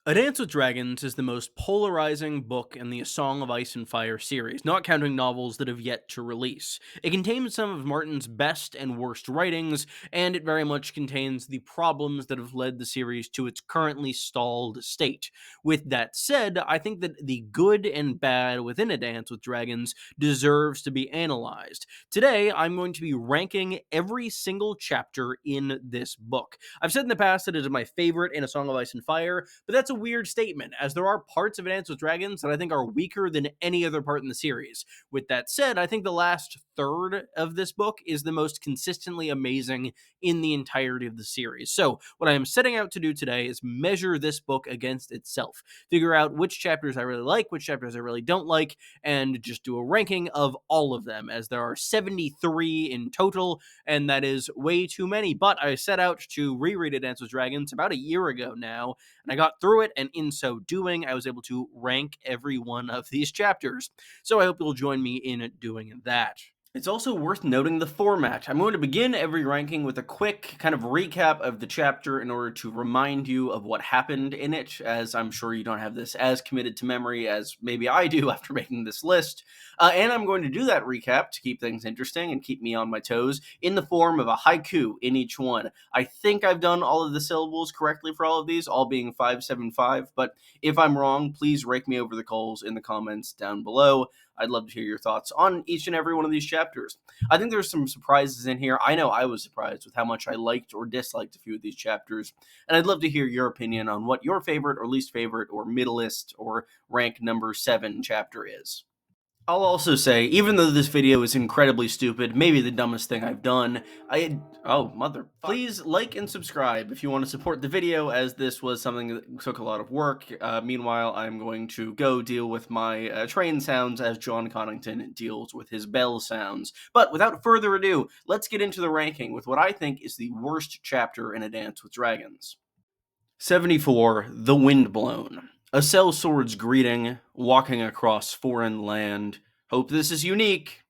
A Dance with Dragons is the most polarizing book in the A Song of Ice and Fire series, not counting novels that have yet to release. It contains some of Martin's best and worst writings, and it very much contains the problems that have led the series to its currently stalled state. With that said, I think that the good and bad within A Dance with Dragons deserves to be analyzed. Today, I'm going to be ranking every single chapter in this book. I've said in the past that it is my favorite in A Song of Ice and Fire, but that's a weird statement, as there are parts of A Dance with Dragons that I think are weaker than any other part in the series. With that said, I think the last third of this book is the most consistently amazing in the entirety of the series. So, what I am setting out to do today is measure this book against itself, figure out which chapters I really like, which chapters I really don't like, and just do a ranking of all of them, as there are 73 in total, and that is way too many. But I set out to reread A Dance with Dragons about a year ago now, and I got through it, and in so doing, I was able to rank every one of these chapters. So I hope you'll join me in doing that. It's also worth noting the format. I'm going to begin every ranking with a quick kind of recap of the chapter in order to remind you of what happened in it, as I'm sure you don't have this as committed to memory as maybe I do after making this list. And I'm going to do that recap to keep things interesting and keep me on my toes in the form of a haiku in each one. I think I've done all of the syllables correctly for all of these, all being 575, but if I'm wrong, please rake me over the coals in the comments down below. I'd love to hear your thoughts on each and every one of these chapters. I think there's some surprises in here. I know I was surprised with how much I liked or disliked a few of these chapters, and I'd love to hear your opinion on what your favorite or least favorite or middleist or rank number 7 chapter is. I'll also say, even though this video is incredibly stupid, maybe the dumbest thing I've done, please like and subscribe if you want to support the video, as this was something that took a lot of work. Meanwhile, I'm going to go deal with my train sounds as John Connington deals with his bell sounds. But without further ado, let's get into the ranking with what I think is the worst chapter in A Dance with Dragons. 74. The Windblown. A sellsword's greeting, walking across foreign land. Hope this is unique.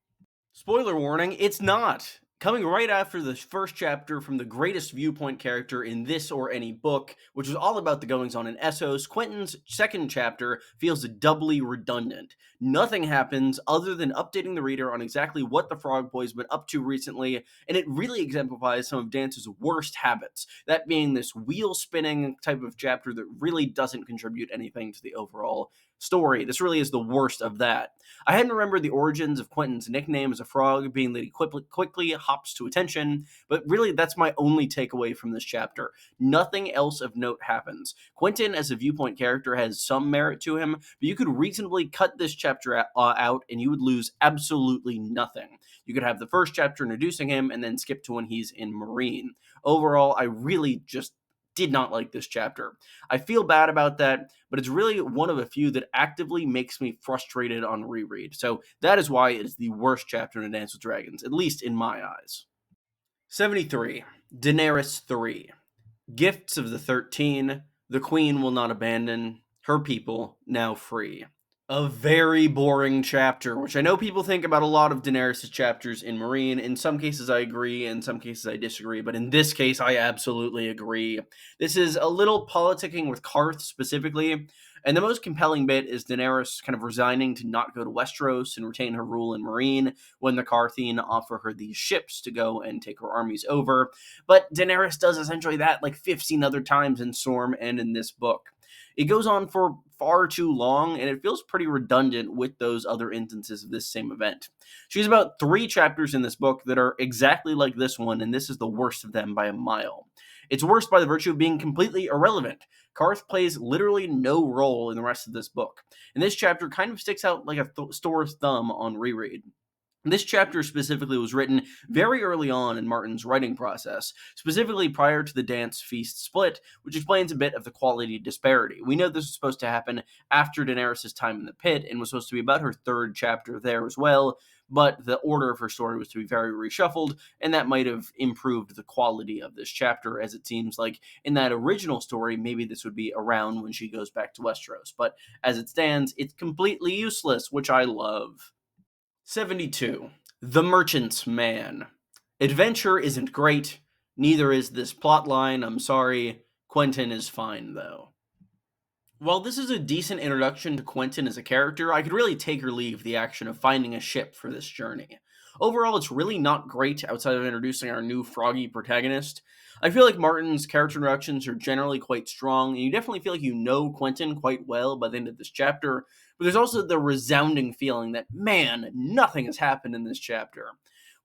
Spoiler warning, it's not. Coming right after the first chapter from the greatest viewpoint character in this or any book, which was all about the goings on in Essos, Quentin's second chapter feels doubly redundant. Nothing happens other than updating the reader on exactly what the Frog Boy's been up to recently, and it really exemplifies some of Dance's worst habits, that being this wheel spinning type of chapter that really doesn't contribute anything to the overall story. This really is the worst of that. I hadn't remembered the origins of Quentin's nickname as a frog, being that he quickly hops to attention, but really that's my only takeaway from this chapter. Nothing else of note happens. Quentin as a viewpoint character has some merit to him, but you could reasonably cut this chapter out and you would lose absolutely nothing. You could have the first chapter introducing him and then skip to when he's in Marine. Overall, I really just did not like this chapter. I feel bad about that, but it's really one of a few that actively makes me frustrated on reread. So that is why it is the worst chapter in A Dance with Dragons, at least in my eyes. 73. Daenerys 3. Gifts of the 13. The Queen will not abandon. Her people now free. A very boring chapter, which I know people think about a lot of Daenerys' chapters in Marine. In some cases I agree, in some cases I disagree, but in this case I absolutely agree. This is a little politicking with Karth specifically, and the most compelling bit is Daenerys kind of resigning to not go to Westeros and retain her rule in Marine when the Karthine offer her these ships to go and take her armies over. But Daenerys does essentially that like 15 other times in Storm and in this book. It goes on for far too long, and it feels pretty redundant with those other instances of this same event. She's about 3 chapters in this book that are exactly like this one, and this is the worst of them by a mile. It's worse by the virtue of being completely irrelevant. Karth plays literally no role in the rest of this book, and this chapter kind of sticks out like a sore thumb on reread. This chapter specifically was written very early on in Martin's writing process, specifically prior to the Dance Feast split, which explains a bit of the quality disparity. We know this was supposed to happen after Daenerys' time in the pit, and was supposed to be about her 3rd chapter there as well, but the order of her story was to be very reshuffled, and that might have improved the quality of this chapter, as it seems like in that original story, maybe this would be around when she goes back to Westeros. But as it stands, it's completely useless, which I love. 72. The Merchant's Man. Adventure isn't great, neither is this plotline, I'm sorry. Quentin is fine, though. While this is a decent introduction to Quentin as a character, I could really take or leave the action of finding a ship for this journey. Overall, it's really not great outside of introducing our new froggy protagonist. I feel like Martin's character introductions are generally quite strong, and you definitely feel like you know Quentin quite well by the end of this chapter, but there's also the resounding feeling that, man, nothing has happened in this chapter.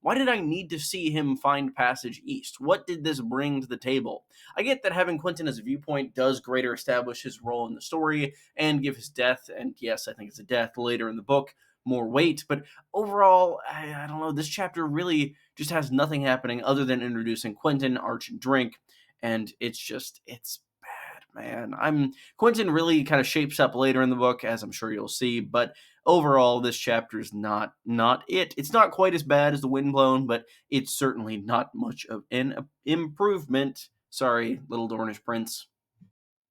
Why did I need to see him find Passage East? What did this bring to the table? I get that having Quentin as a viewpoint does greater establish his role in the story and give his death, and yes, I think it's a death later in the book, more weight, but overall, I don't know, this chapter really just has nothing happening other than introducing Quentin, Arch, and Drink, and it's bad, man. Quentin really kind of shapes up later in the book, as I'm sure you'll see, but overall, this chapter is not it. It's not quite as bad as The Windblown, but it's certainly not much of an improvement. Sorry, little Dornish prince.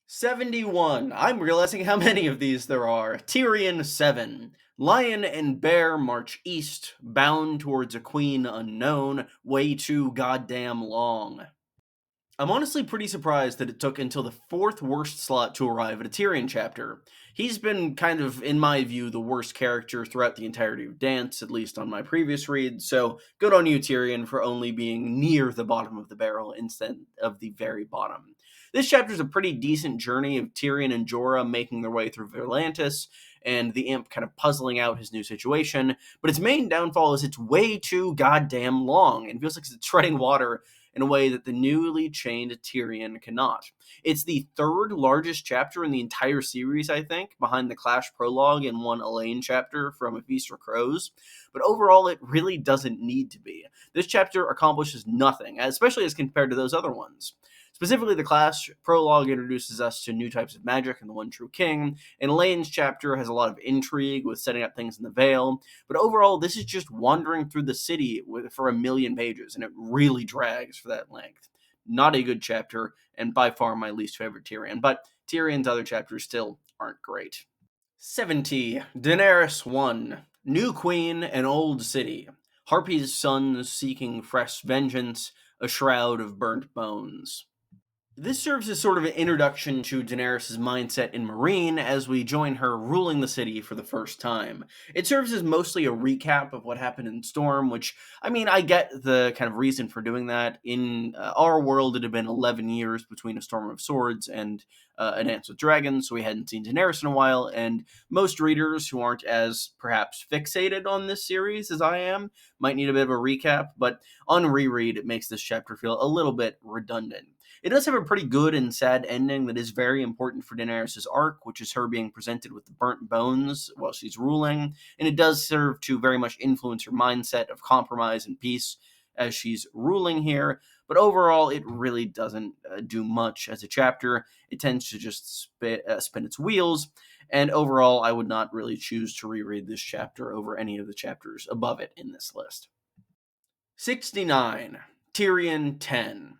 71. I'm realizing how many of these there are. Tyrion 7. Lion and bear march east, bound towards a queen unknown, way too goddamn long. I'm honestly pretty surprised that it took until the fourth worst slot to arrive at a Tyrion chapter. He's been kind of, in my view, the worst character throughout the entirety of Dance, at least on my previous read, so good on you, Tyrion, for only being near the bottom of the barrel instead of the very bottom. This chapter is a pretty decent journey of Tyrion and Jorah making their way through Verlantis, and the imp kind of puzzling out his new situation, but its main downfall is it's way too goddamn long, and feels like it's treading water in a way that the newly chained Tyrion cannot. It's the third largest chapter in the entire series, I think, behind the Clash prologue and one Elaine chapter from A Feast for Crows, but overall it really doesn't need to be. This chapter accomplishes nothing, especially as compared to those other ones. Specifically, the Clash prologue introduces us to new types of magic and the One True King, and Elaine's chapter has a lot of intrigue with setting up things in the Vale, but overall, this is just wandering through the city for a million pages, and it really drags for that length. Not a good chapter, and by far my least favorite Tyrion, but Tyrion's other chapters still aren't great. 70. Daenerys 1. New Queen and Old City. Harpy's sons seeking fresh vengeance, a shroud of burnt bones. This serves as sort of an introduction to Daenerys' mindset in Meereen as we join her ruling the city for the first time. It serves as mostly a recap of what happened in Storm, which, I mean, I get the kind of reason for doing that. In our world, it had been 11 years between A Storm of Swords and A Dance with Dragons, so we hadn't seen Daenerys in a while, and most readers who aren't as perhaps fixated on this series as I am might need a bit of a recap, but on reread, it makes this chapter feel a little bit redundant. It does have a pretty good and sad ending that is very important for Daenerys' arc, which is her being presented with the burnt bones while she's ruling, and it does serve to very much influence her mindset of compromise and peace as she's ruling here. But overall, it really doesn't do much as a chapter. It tends to just spin its wheels, and overall, I would not really choose to reread this chapter over any of the chapters above it in this list. 69. Tyrion 10.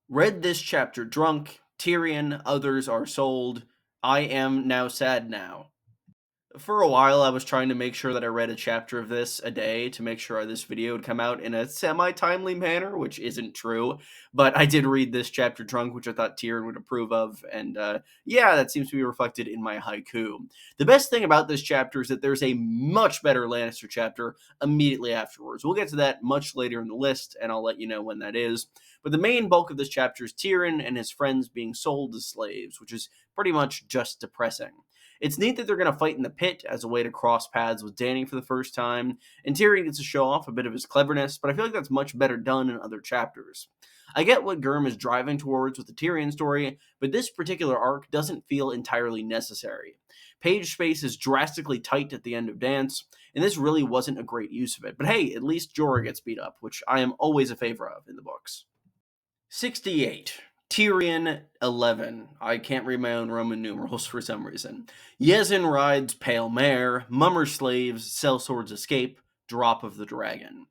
Read this chapter drunk. Tyrion, others are sold. I am now sad now. For a while, I was trying to make sure that I read a chapter of this a day to make sure this video would come out in a semi-timely manner, which isn't true. But I did read this chapter drunk, which I thought Tyrion would approve of, and yeah, that seems to be reflected in my haiku. The best thing about this chapter is that there's a much better Lannister chapter immediately afterwards. We'll get to that much later in the list, and I'll let you know when that is. But the main bulk of this chapter is Tyrion and his friends being sold as slaves, which is pretty much just depressing. It's neat that they're going to fight in the pit as a way to cross paths with Dany for the first time, and Tyrion gets to show off a bit of his cleverness, but I feel like that's much better done in other chapters. I get what Gurm is driving towards with the Tyrion story, but this particular arc doesn't feel entirely necessary. Page space is drastically tight at the end of Dance, and this really wasn't a great use of it. But hey, at least Jorah gets beat up, which I am always a favor of in the books. 68. Tyrion 11. I can't read my own Roman numerals for some reason. Yezin rides pale mare, mummer slaves, sellswords escape, drop of the dragon.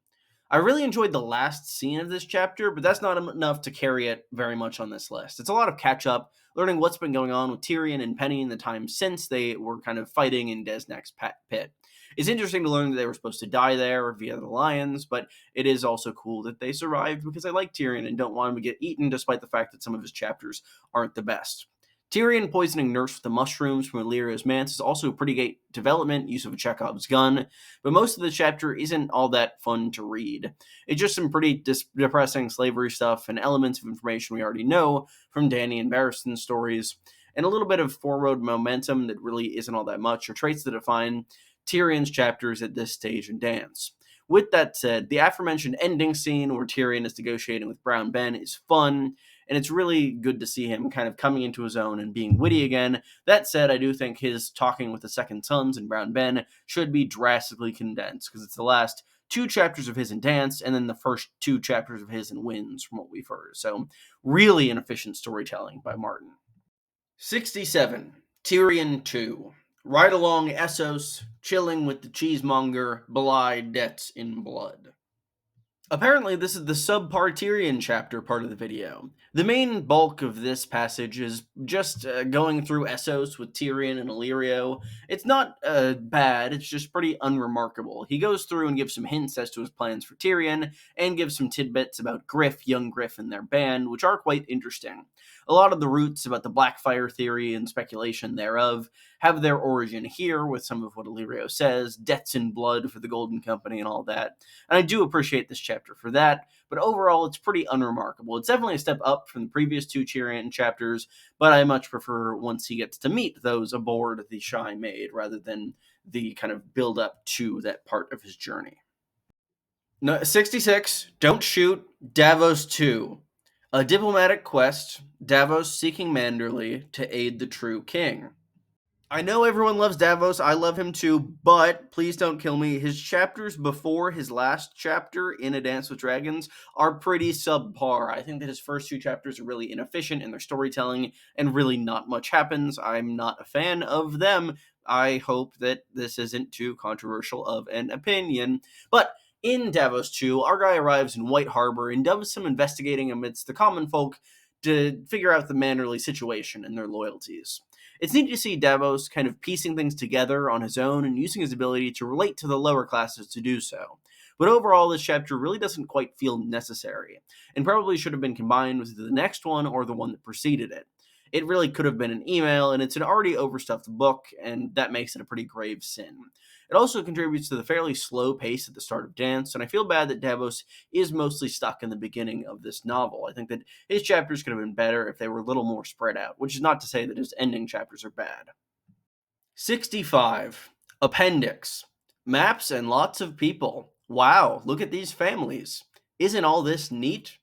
I really enjoyed the last scene of this chapter, but that's not enough to carry it very much on this list. It's a lot of catch up, learning what's been going on with Tyrion and Penny in the time since they were kind of fighting in Desnak's pit. It's interesting to learn that they were supposed to die there via the lions, but it is also cool that they survived because I like Tyrion and don't want him to get eaten despite the fact that some of his chapters aren't the best. Tyrion poisoning Nurse with the mushrooms from Illyrio's manse is also a pretty great development, use of a Chekhov's gun, but most of the chapter isn't all that fun to read. It's just some pretty depressing slavery stuff and elements of information we already know from Dany and Barristan's stories, and a little bit of forward momentum that really isn't all that much, or traits that define Tyrion's chapters at this stage in Dance. With that said, the aforementioned ending scene where Tyrion is negotiating with Brown Ben is fun, and it's really good to see him kind of coming into his own and being witty again. That said, I do think his talking with the Second Sons and Brown Ben should be drastically condensed, because it's the last 2 chapters of his in Dance, and then the first 2 chapters of his in Winds, from what we've heard. So, really inefficient storytelling by Martin. 67. Tyrion 2. Ride along Essos, chilling with the cheesemonger, belied debts in blood. Apparently, this is the subpar Tyrion chapter part of the video. The main bulk of this passage is just going through Essos with Tyrion and Illyrio. It's not bad, it's just pretty unremarkable. He goes through and gives some hints as to his plans for Tyrion, and gives some tidbits about Griff, young Griff, and their band, which are quite interesting. A lot of the roots about the Blackfire theory and speculation thereof have their origin here, with some of what Illyrio says, debts in blood for the Golden Company and all that. And I do appreciate this chapter for that, but overall it's pretty unremarkable. It's definitely a step up from the previous 2 Tyrion chapters, but I much prefer once he gets to meet those aboard the Shy Maid, rather than the kind of build up to that part of his journey. No, 66, Don't Shoot, Davos 2. A diplomatic quest, Davos seeking Manderley to aid the true king. I know everyone loves Davos, I love him too, but please don't kill me. His chapters before his last chapter in A Dance with Dragons are pretty subpar. I think that his first 2 chapters are really inefficient in their storytelling, and really not much happens. I'm not a fan of them. I hope that this isn't too controversial of an opinion. But in Davos 2, our guy arrives in White Harbor and does some investigating amidst the common folk to figure out the Manderley situation and their loyalties. It's neat to see Davos kind of piecing things together on his own and using his ability to relate to the lower classes to do so. But overall, this chapter really doesn't quite feel necessary, and probably should have been combined with the next one or the one that preceded it. It really could have been an email, and it's an already overstuffed book, and that makes it a pretty grave sin. It also contributes to the fairly slow pace at the start of Dance, and I feel bad that Davos is mostly stuck in the beginning of this novel. I think that his chapters could have been better if they were a little more spread out, which is not to say that his ending chapters are bad. 65. Appendix. Maps and lots of people. Wow, look at these families. Isn't all this neat?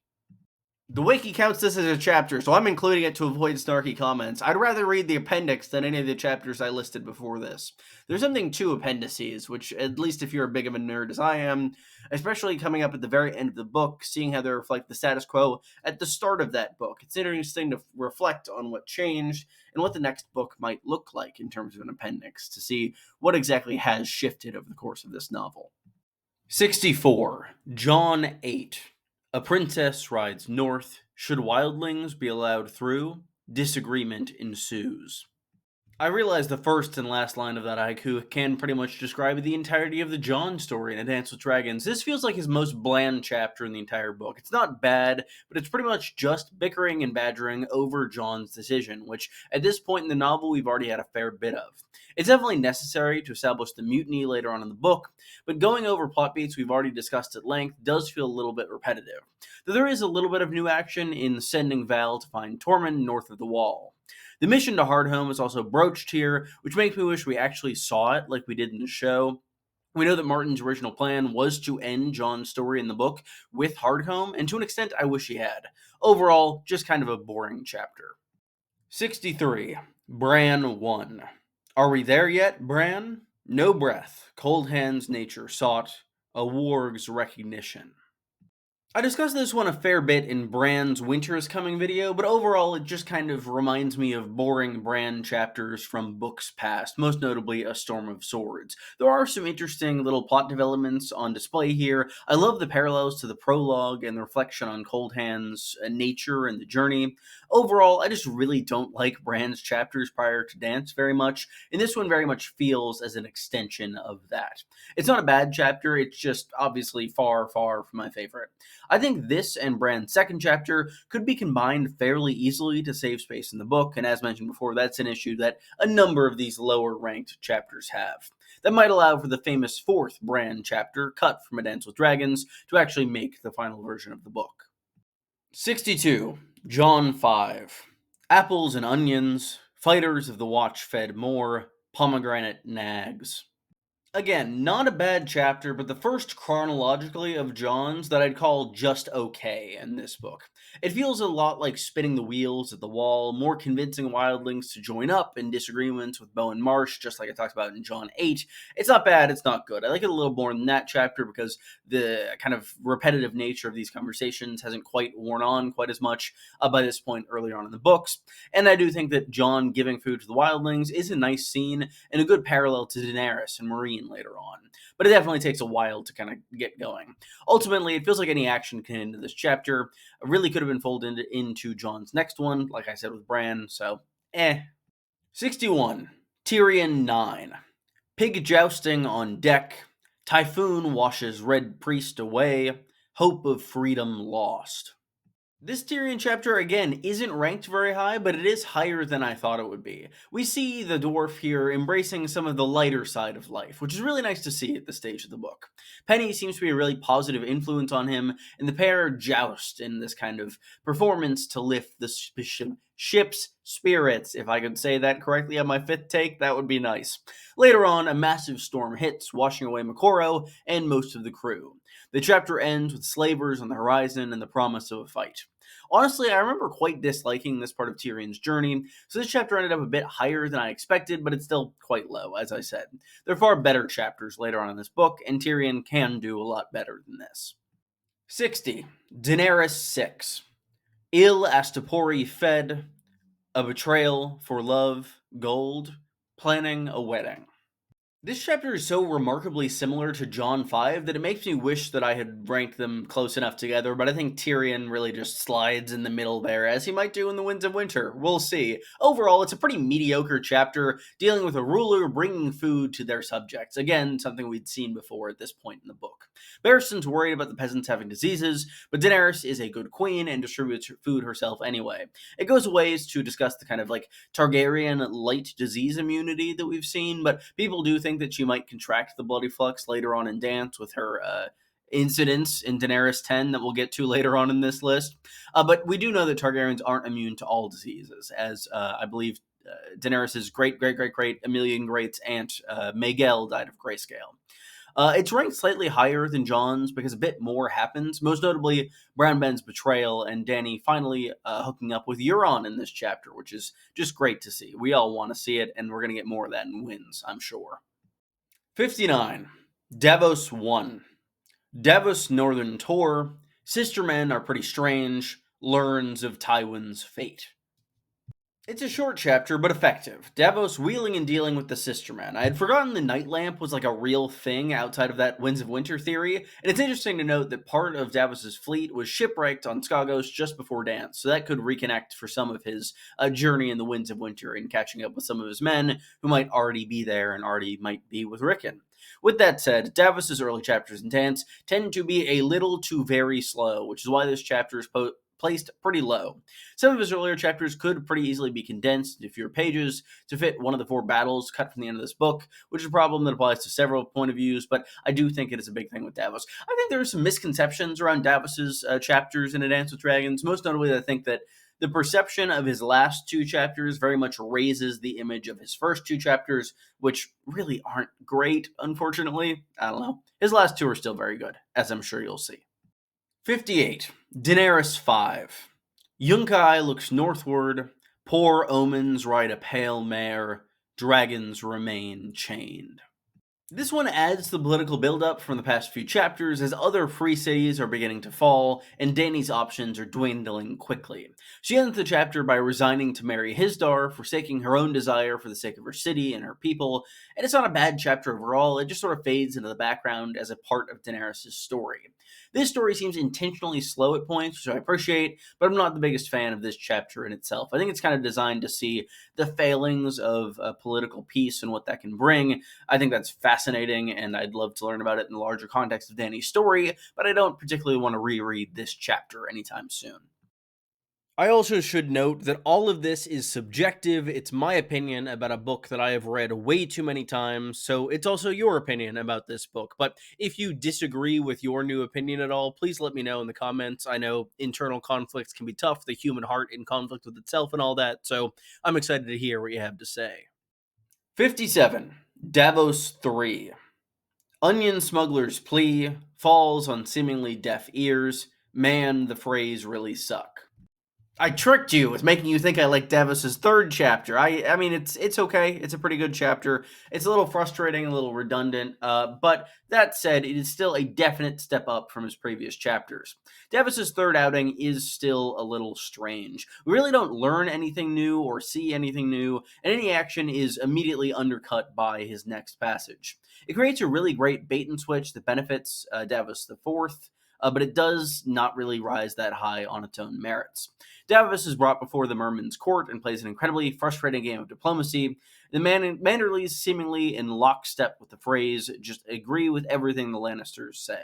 The wiki counts this as a chapter, so I'm including it to avoid snarky comments. I'd rather read the appendix than any of the chapters I listed before this. There's something to appendices, which, at least if you're a big of a nerd as I am, especially coming up at the very end of the book, seeing how they reflect the status quo at the start of that book. It's interesting to reflect on what changed and what the next book might look like in terms of an appendix, to see what exactly has shifted over the course of this novel. 64. Jon 8. A princess rides north. Should wildlings be allowed through? Disagreement ensues. I realize the first and last line of that haiku can pretty much describe the entirety of the Jon story in A Dance with Dragons. This feels like his most bland chapter in the entire book. It's not bad, but it's pretty much just bickering and badgering over Jon's decision, which at this point in the novel we've already had a fair bit of. It's definitely necessary to establish the mutiny later on in the book, but going over plot beats we've already discussed at length does feel a little bit repetitive. Though there is a little bit of new action in sending Val to find Tormund north of the Wall. The mission to Hardhome is also broached here, which makes me wish we actually saw it like we did in the show. We know that Martin's original plan was to end Jon's story in the book with Hardhome, and to an extent I wish he had. Overall, just kind of a boring chapter. 63. Bran 1. Are we there yet, Bran? No breath, cold hands nature sought, a warg's recognition. I discussed this one a fair bit in Bran's Winter is Coming video, but overall it just kind of reminds me of boring Bran chapters from books past, most notably A Storm of Swords. There are some interesting little plot developments on display here. I love the parallels to the prologue and the reflection on Cold Hands, nature, and the journey. Overall, I just really don't like Bran's chapters prior to Dance very much, and this one very much feels as an extension of that. It's not a bad chapter, it's just obviously far, far from my favorite. I think this and Bran's second chapter could be combined fairly easily to save space in the book, and as mentioned before, that's an issue that a number of these lower ranked chapters have. That might allow for the famous fourth Bran chapter, cut from A Dance with Dragons, to actually make the final version of the book. 62. John 5. Apples and onions, fighters of the watch fed more, pomegranate nags. Again, not a bad chapter, but the first chronologically of John's that I'd call just okay in this book. It feels a lot like spinning the wheels at the wall, more convincing wildlings to join up in disagreements with Bow and Marsh, just like I talked about in John 8. It's not bad, it's not good. I like it a little more than that chapter because the kind of repetitive nature of these conversations hasn't quite worn on quite as much by this point earlier on in the books. And I do think that John giving food to the wildlings is a nice scene and a good parallel to Daenerys and Marine later on, but it definitely takes a while to kind of get going. Ultimately, it feels like any action can end this chapter. It really could have been folded into Jon's next one, like I said with Bran, so 61. Tyrion 9. Pig jousting on deck. Typhoon washes Red Priest away. Hope of freedom lost. This Tyrion chapter, again, isn't ranked very high, but it is higher than I thought it would be. We see the dwarf here embracing some of the lighter side of life, which is really nice to see at this stage of the book. Penny seems to be a really positive influence on him, and the pair joust in this kind of performance to lift the ship's spirits. If I could say that correctly on my fifth take, that would be nice. Later on, a massive storm hits, washing away Makoro and most of the crew. The chapter ends with slavers on the horizon and the promise of a fight. Honestly, I remember quite disliking this part of Tyrion's journey, so this chapter ended up a bit higher than I expected, but it's still quite low, as I said. There are far better chapters later on in this book, and Tyrion can do a lot better than this. 60. Daenerys 6. Il Astapori fed, a betrayal for love, gold, planning a wedding. This chapter is so remarkably similar to John 5 that it makes me wish that I had ranked them close enough together, but I think Tyrion really just slides in the middle there, as he might do in The Winds of Winter. We'll see. Overall, it's a pretty mediocre chapter, dealing with a ruler bringing food to their subjects. Again, something we'd seen before at this point in the book. Barristan's worried about the peasants having diseases, but Daenerys is a good queen and distributes food herself anyway. It goes a ways to discuss the kind of Targaryen light disease immunity that we've seen, but people do think that she might contract the bloody flux later on in Dance with her incidents in Daenerys 10 that we'll get to later on in this list. But we do know that Targaryens aren't immune to all diseases, as I believe Daenerys' great Emilian Great's aunt Maegelle died of grayscale. It's ranked slightly higher than Jon's because a bit more happens, most notably Brown Ben's betrayal and Dany finally hooking up with Euron in this chapter, which is just great to see. We all want to see it, and we're going to get more of that in Wins, I'm sure. 59. Davos 1. Davos Northern Tour. Sistermen are pretty strange. Learns of Tywin's fate. It's a short chapter, but effective. Davos wheeling and dealing with the Sistermen. I had forgotten the Night Lamp was a real thing outside of that Winds of Winter theory, and it's interesting to note that part of Davos's fleet was shipwrecked on Skagos just before Dance, so that could reconnect for some of his journey in the Winds of Winter and catching up with some of his men who might already be there and already might be with Rickon. With that said, Davos's early chapters in Dance tend to be a little too very slow, which is why this chapter is placed pretty low. Some of his earlier chapters could pretty easily be condensed into fewer pages to fit one of the 4 battles cut from the end of this book, which is a problem that applies to several point of views, but I do think it is a big thing with Davos. I think there are some misconceptions around Davos's chapters in A Dance with Dragons, most notably I think that the perception of his last 2 chapters very much raises the image of his first 2 chapters, which really aren't great, unfortunately. I don't know. His last 2 are still very good, as I'm sure you'll see. 58. Daenerys 5. Yunkai looks northward. Poor omens ride a pale mare. Dragons remain chained. This one adds to the political buildup from the past few chapters as other free cities are beginning to fall and Dany's options are dwindling quickly. She ends the chapter by resigning to marry Hisdar, forsaking her own desire for the sake of her city and her people, and it's not a bad chapter overall, it just sort of fades into the background as a part of Daenerys' story. This story seems intentionally slow at points, which I appreciate, but I'm not the biggest fan of this chapter in itself. I think it's kind of designed to see the failings of political peace and what that can bring. I think that's fascinating, and I'd love to learn about it in the larger context of Dany's story, but I don't particularly want to reread this chapter anytime soon. I also should note that all of this is subjective. It's my opinion about a book that I have read way too many times, so it's also your opinion about this book. But if you disagree with your new opinion at all, please let me know in the comments. I know internal conflicts can be tough, the human heart in conflict with itself and all that, so I'm excited to hear what you have to say. 57. Davos 3. Onion smuggler's plea falls on seemingly deaf ears. Man, the phrase really suck. I tricked you with making you think I like Davos's third chapter. I mean, it's okay. It's a pretty good chapter. It's a little frustrating, a little redundant, but that said, it is still a definite step up from his previous chapters. Davos's third outing is still a little strange. We really don't learn anything new or see anything new, and any action is immediately undercut by his next passage. It creates a really great bait and switch that benefits Davos the Fourth, but it does not really rise that high on its own merits. Davos is brought before the Merman's court and plays an incredibly frustrating game of diplomacy. The Manderleys, seemingly in lockstep with the phrase, just agree with everything the Lannisters say.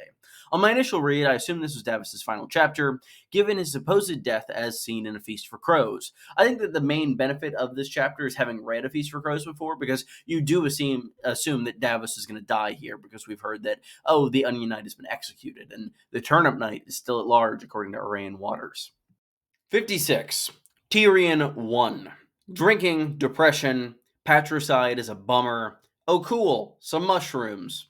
On my initial read, I assumed this was Davos's final chapter, given his supposed death as seen in A Feast for Crows. I think that the main benefit of this chapter is having read A Feast for Crows before, because you do assume that Davos is going to die here, because we've heard that, oh, the Onion Knight has been executed, and the Turnip Knight is still at large, according to Arayan Waters. 56. Tyrion 1. Drinking, depression, patricide is a bummer. Oh cool, some mushrooms.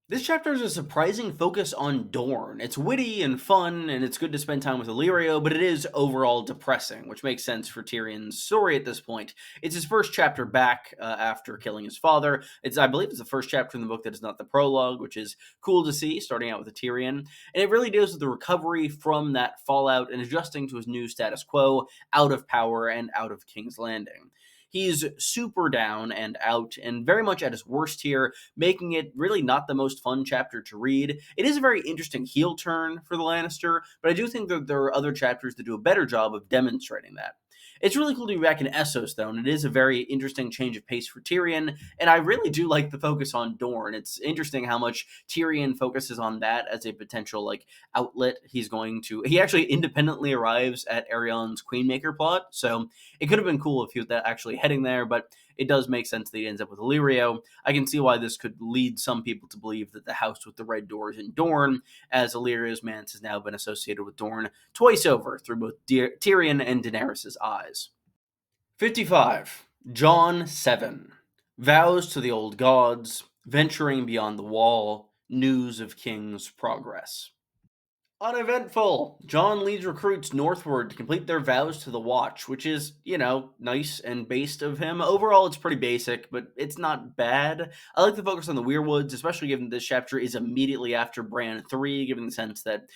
This chapter is a surprising focus on Dorne. It's witty and fun, and it's good to spend time with Illyrio, but it is overall depressing, which makes sense for Tyrion's story at this point. It's his first chapter back after killing his father. I believe it's the first chapter in the book that is not the prologue, which is cool to see, starting out with a Tyrion. And it really deals with the recovery from that fallout and adjusting to his new status quo, out of power and out of King's Landing. He's super down and out, and very much at his worst here, making it really not the most fun chapter to read. It is a very interesting heel turn for the Lannister, but I do think that there are other chapters that do a better job of demonstrating that. It's really cool to be back in Essos, though, and it is a very interesting change of pace for Tyrion, and I really do like the focus on Dorne. It's interesting how much Tyrion focuses on that as a potential, outlet. He actually independently arrives at Arion's Queenmaker plot, so it could have been cool if he was actually heading there, but it does make sense that he ends up with Illyrio. I can see why this could lead some people to believe that the house with the red door is in Dorne, as Illyrio's manse has now been associated with Dorne twice over through both Tyrion and Daenerys' eyes. 55. Jon 7. Vows to the old gods, venturing beyond the wall, news of King's progress. Uneventful. Jon leads recruits northward to complete their vows to the Watch, which is, nice and based of him. Overall, it's pretty basic, but it's not bad. I like the focus on the Weirwoods, especially given this chapter is immediately after Bran 3, giving the sense that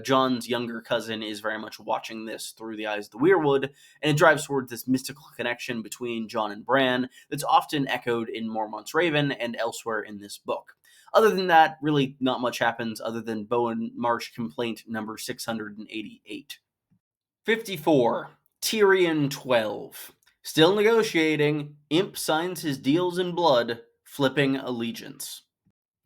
Jon's younger cousin is very much watching this through the eyes of the Weirwood, and it drives towards this mystical connection between Jon and Bran that's often echoed in Mormont's Raven and elsewhere in this book. Other than that, really not much happens other than Bowen Marsh complaint number 688. 54. Tyrion 12. Still negotiating, Imp signs his deals in blood, flipping allegiance.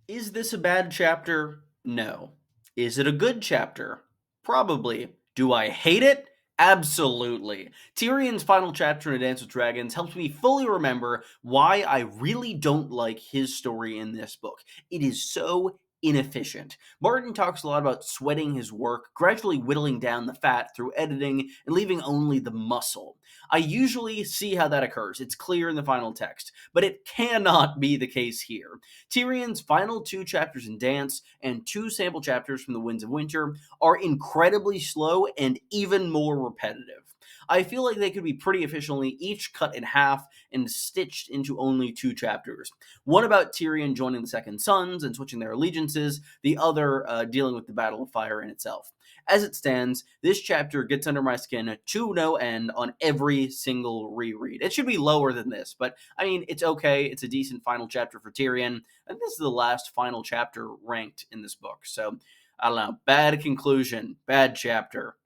Is this a bad chapter? No. Is it a good chapter? Probably. Do I hate it? Absolutely. Tyrion's final chapter in A Dance with Dragons helps me fully remember why I really don't like his story in this book. It is so inefficient. Martin talks a lot about sweating his work, gradually whittling down the fat through editing and leaving only the muscle. I usually see how that occurs. It's clear in the final text, but it cannot be the case here. Tyrion's final 2 chapters in Dance and 2 sample chapters from The Winds of Winter are incredibly slow and even more repetitive. I feel like they could be pretty efficiently each cut in half and stitched into only 2 chapters. One about Tyrion joining the Second Sons and switching their allegiances, the other dealing with the Battle of Fire in itself. As it stands, this chapter gets under my skin to no end on every single reread. It should be lower than this, but I mean, it's okay. It's a decent final chapter for Tyrion, and this is the last final chapter ranked in this book. So, I don't know. Bad conclusion. Bad chapter.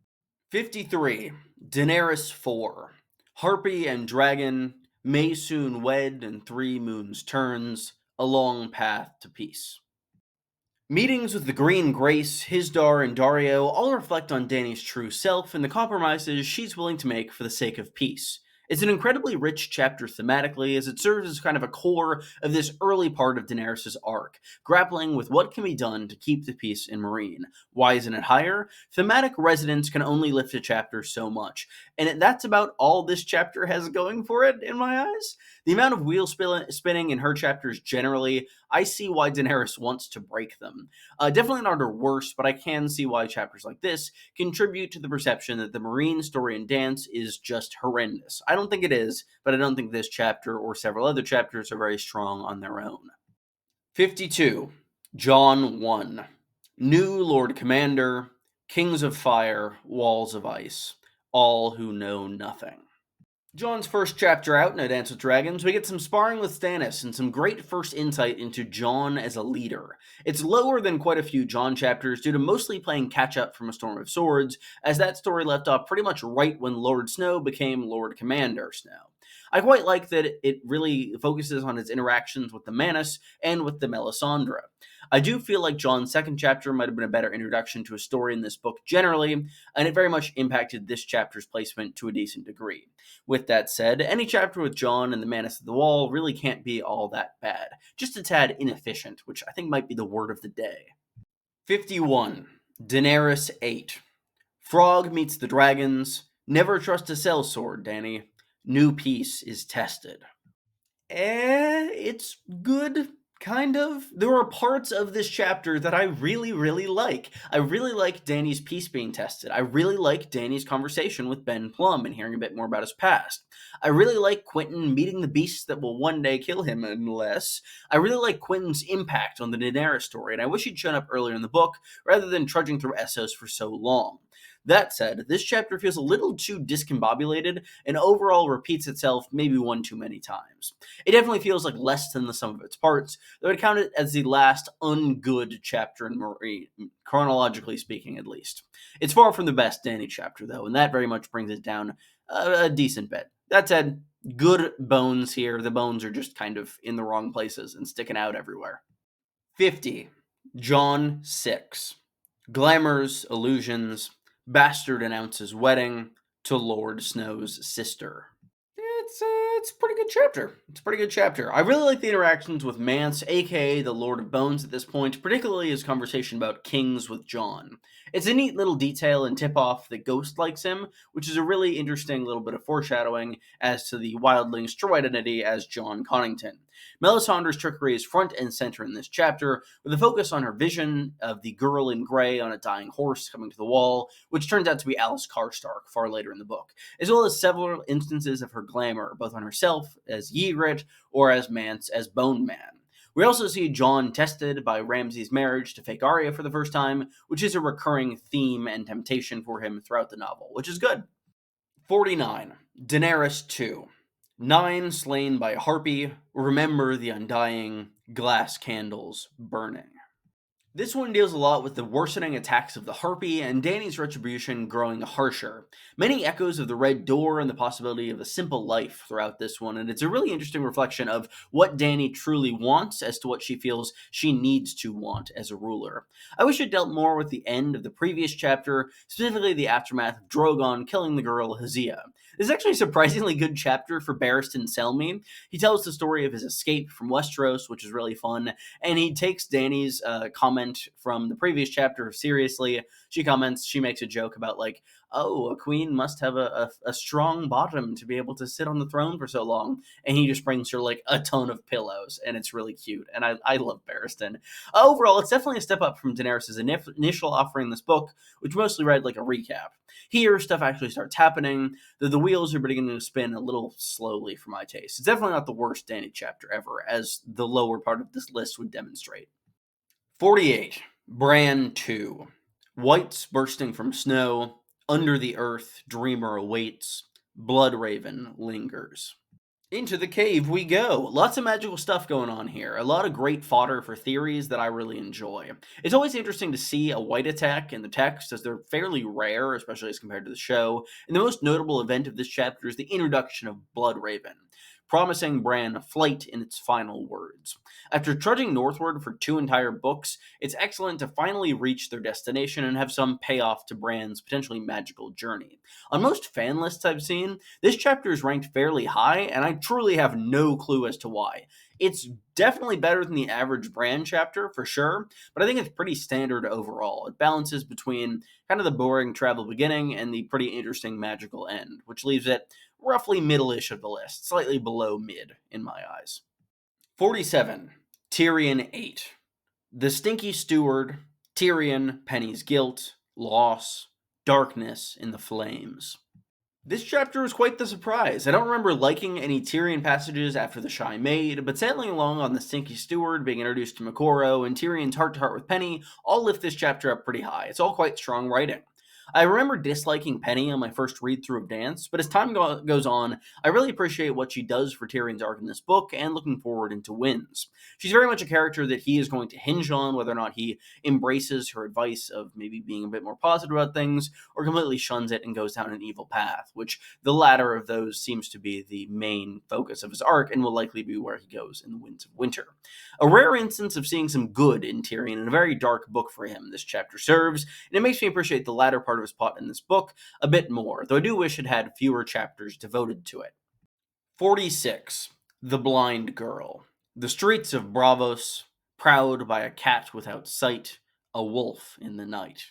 53. Daenerys 4. Harpy and dragon may soon wed in 3 moons' turns, a long path to peace. Meetings with the Green Grace, Hisdar, and Dario all reflect on Dany's true self and the compromises she's willing to make for the sake of peace. It's an incredibly rich chapter thematically, as it serves as kind of a core of this early part of Daenerys' arc, grappling with what can be done to keep the peace in Meereen. Why isn't it higher? Thematic resonance can only lift a chapter so much, and that's about all this chapter has going for it, in my eyes. The amount of spinning in her chapters generally, I see why Daenerys wants to break them. Definitely not her worst, but I can see why chapters like this contribute to the perception that the Meereen story and dance is just horrendous. I don't think it is, but I don't think this chapter or several other chapters are very strong on their own. 52. Jon 1. New Lord Commander, Kings of Fire, Walls of Ice, all who know nothing. Jon's first chapter out in A Dance with Dragons, we get some sparring with Stannis and some great first insight into Jon as a leader. It's lower than quite a few Jon chapters due to mostly playing catch up from A Storm of Swords, as that story left off pretty much right when Lord Snow became Lord Commander Snow. I quite like that it really focuses on his interactions with the Manus and with the Melisandre. I do feel like Jon's second chapter might have been a better introduction to a story in this book generally, and it very much impacted this chapter's placement to a decent degree. With that said, any chapter with Jon and the Manus of the Wall really can't be all that bad. Just a tad inefficient, which I think might be the word of the day. 51. Daenerys 8. Frog meets the dragons. Never trust a sellsword, Dany. New peace is tested. It's good, kind of. There are parts of this chapter that I really, really like. I really like Dany's peace being tested. I really like Dany's conversation with Ben Plum and hearing a bit more about his past. I really like Quentin meeting the beasts that will one day kill him, unless. I really like Quentin's impact on the Daenerys story, and I wish he'd shown up earlier in the book rather than trudging through Essos for so long. That said, this chapter feels a little too discombobulated and overall repeats itself maybe one too many times. It definitely feels like less than the sum of its parts, though I'd count it as the last ungood chapter in Meereen, chronologically speaking at least. It's far from the best Dany chapter though, and that very much brings it down a decent bit. That said, good bones here. The bones are just kind of in the wrong places and sticking out everywhere. 50. Jon 6. Glamours, illusions, Bastard announces wedding to Lord Snow's sister. It's a pretty good chapter. It's a pretty good chapter. I really like the interactions with Mance, aka the Lord of Bones at this point, particularly his conversation about kings with Jon. It's a neat little detail and tip-off that Ghost likes him, which is a really interesting little bit of foreshadowing as to the wildling's true identity as Jon Connington. Melisandre's trickery is front and center in this chapter, with a focus on her vision of the girl in grey on a dying horse coming to the wall, which turns out to be Alice Karstark far later in the book, as well as several instances of her glamour, both on herself as Ygritte or as Mance as Bone Man. We also see Jon tested by Ramsay's marriage to fake Arya for the first time, which is a recurring theme and temptation for him throughout the novel, which is good. 49. Daenerys 2. 9 slain by Harpy, remember the undying, glass candles burning. This one deals a lot with the worsening attacks of the Harpy and Dany's retribution growing harsher. Many echoes of the Red Door and the possibility of a simple life throughout this one, and it's a really interesting reflection of what Dany truly wants as to what she feels she needs to want as a ruler. I wish it dealt more with the end of the previous chapter, specifically the aftermath of Drogon killing the girl Hesea. This is actually a surprisingly good chapter for Barristan Selmy. He tells the story of his escape from Westeros, which is really fun, and he takes Dany's comment from the previous chapter seriously. She makes a joke about like, oh, a queen must have a strong bottom to be able to sit on the throne for so long, and he just brings her like a ton of pillows, and it's really cute, and I love Barristan. Overall, it's definitely a step up from Daenerys' initial offering in this book, which mostly read like a recap. Here, stuff actually starts happening, though the wheels are beginning to spin a little slowly for my taste. It's definitely not the worst Dany chapter ever, as the lower part of this list would demonstrate. 48. Bran 2. Whites bursting from snow. Under the earth, dreamer awaits. Blood Raven lingers. Into the cave we go. Lots of magical stuff going on here. A lot of great fodder for theories that I really enjoy. It's always interesting to see a white attack in the text, as they're fairly rare, especially as compared to the show. And the most notable event of this chapter is the introduction of Bloodraven, promising Bran flight in its final words. After trudging northward for two entire books, it's excellent to finally reach their destination and have some payoff to Bran's potentially magical journey. On most fan lists I've seen, this chapter is ranked fairly high, and I truly have no clue as to why. It's definitely better than the average Bran chapter, for sure, but I think it's pretty standard overall. It balances between kind of the boring travel beginning and the pretty interesting magical end, which leaves it roughly middle-ish of the list, slightly below mid in my eyes. 47. Tyrion 8. The Stinky Steward, Tyrion, Penny's Guilt, Loss, Darkness in the Flames. This chapter was quite the surprise. I don't remember liking any Tyrion passages after the Shy Maid, but sailing along on the Stinky Steward, being introduced to Makoro, and Tyrion's heart-to-heart with Penny all lift this chapter up pretty high. It's all quite strong writing. I remember disliking Penny on my first read-through of Dance, but as time goes on, I really appreciate what she does for Tyrion's arc in this book, and looking forward into wins. She's very much a character that he is going to hinge on, whether or not he embraces her advice of maybe being a bit more positive about things, or completely shuns it and goes down an evil path, which the latter of those seems to be the main focus of his arc, and will likely be where he goes in the Winds of Winter. A rare instance of seeing some good in Tyrion, and a very dark book for him this chapter serves, and it makes me appreciate the latter part of his plot in this book a bit more, though I do wish it had fewer chapters devoted to it. 46. The Blind Girl. The streets of Bravos, proud by a cat without sight, a wolf in the night.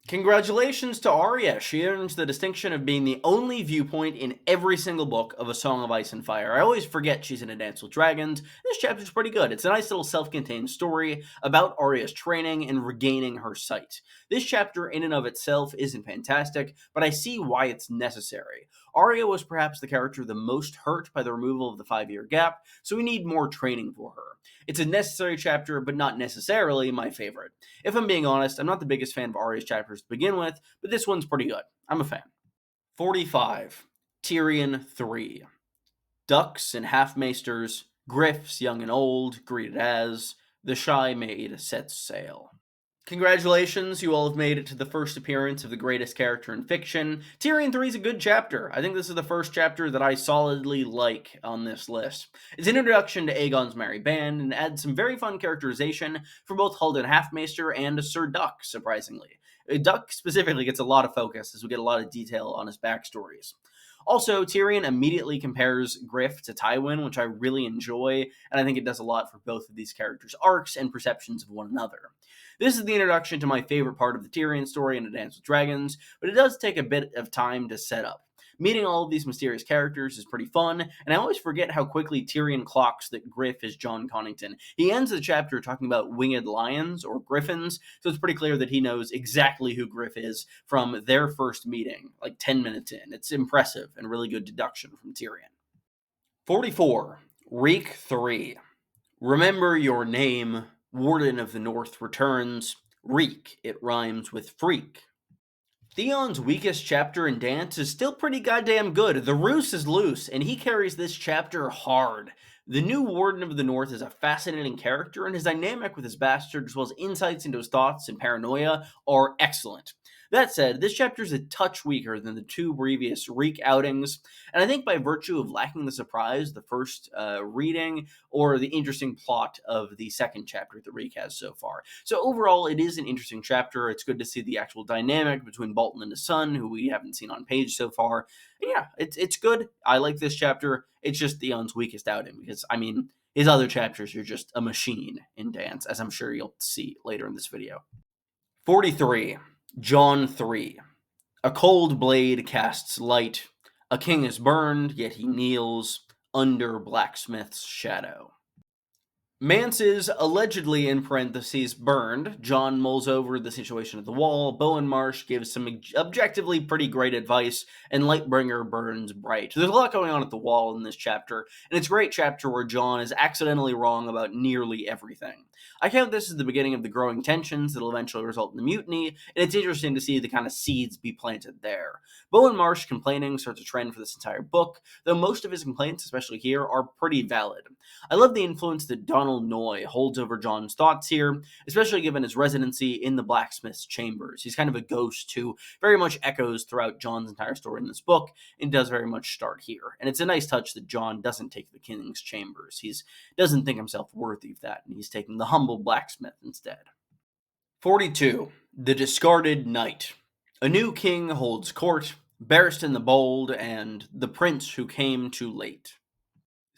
Congratulations to Arya. She earns the distinction of being the only viewpoint in every single book of A Song of Ice and Fire. I always forget she's in A Dance with Dragons. This chapter's pretty good. It's a nice little self-contained story about Arya's training and regaining her sight. This chapter in and of itself isn't fantastic, but I see why it's necessary. Arya was perhaps the character the most hurt by the removal of the 5-year gap, so we need more training for her. It's a necessary chapter, but not necessarily my favorite. If I'm being honest, I'm not the biggest fan of Arya's chapters to begin with, but this one's pretty good. I'm a fan. 45. Tyrion 3. Ducks and half-maesters, griffs young and old, greeted as the Shy Maid sets sail. Congratulations, you all have made it to the first appearance of the greatest character in fiction. Tyrion 3 is a good chapter. I think this is the first chapter that I solidly like on this list. It's an introduction to Aegon's merry band, and adds some very fun characterization for both Haldan Halfmaester and Sir Duck, surprisingly. Duck specifically gets a lot of focus, as we get a lot of detail on his backstories. Also, Tyrion immediately compares Griff to Tywin, which I really enjoy, and I think it does a lot for both of these characters' arcs and perceptions of one another. This is the introduction to my favorite part of the Tyrion story in A Dance with Dragons, but it does take a bit of time to set up. Meeting all of these mysterious characters is pretty fun, and I always forget how quickly Tyrion clocks that Griff is Jon Connington. He ends the chapter talking about winged lions, or griffins, so it's pretty clear that he knows exactly who Griff is from their first meeting, like 10 minutes in. It's impressive, and really good deduction from Tyrion. 44. Reek 3. Remember your name, Warden of the North returns. Reek, it rhymes with freak. Theon's weakest chapter in Dance is still pretty goddamn good. The Roos is loose, and he carries this chapter hard. The new Warden of the North is a fascinating character, and his dynamic with his bastard, as well as insights into his thoughts and paranoia, are excellent. That said, this chapter is a touch weaker than the two previous Reek outings, and I think by virtue of lacking the surprise the first reading, or the interesting plot of the second chapter that Reek has so far. So overall, it is an interesting chapter. It's good to see the actual dynamic between Bolton and his son, who we haven't seen on page so far. And yeah, it's good. I like this chapter. It's just Theon's weakest outing, because, I mean, his other chapters are just a machine in Dance, as I'm sure you'll see later in this video. 43. Jon 3. A cold blade casts light. A king is burned, yet he kneels under blacksmith's shadow. Mance is allegedly, in parentheses, burned. John mulls over the situation at the wall. Bowen Marsh gives some objectively pretty great advice, and Lightbringer burns bright. There's a lot going on at the wall in this chapter, and it's a great chapter where John is accidentally wrong about nearly everything. I count this as the beginning of the growing tensions that'll eventually result in the mutiny, and it's interesting to see the kind of seeds be planted there. Bowen Marsh complaining starts a trend for this entire book, though most of his complaints, especially here, are pretty valid. I love the influence that Donald Noy holds over John's thoughts here, especially given his residency in the blacksmith's chambers. He's kind of a ghost who very much echoes throughout John's entire story in this book, and does very much start here. And it's a nice touch that John doesn't take the king's chambers. He doesn't think himself worthy of that, and he's taking the humble blacksmith instead. 42. The Discarded Knight. A new king holds court, Barristan the Bold, and the prince who came too late.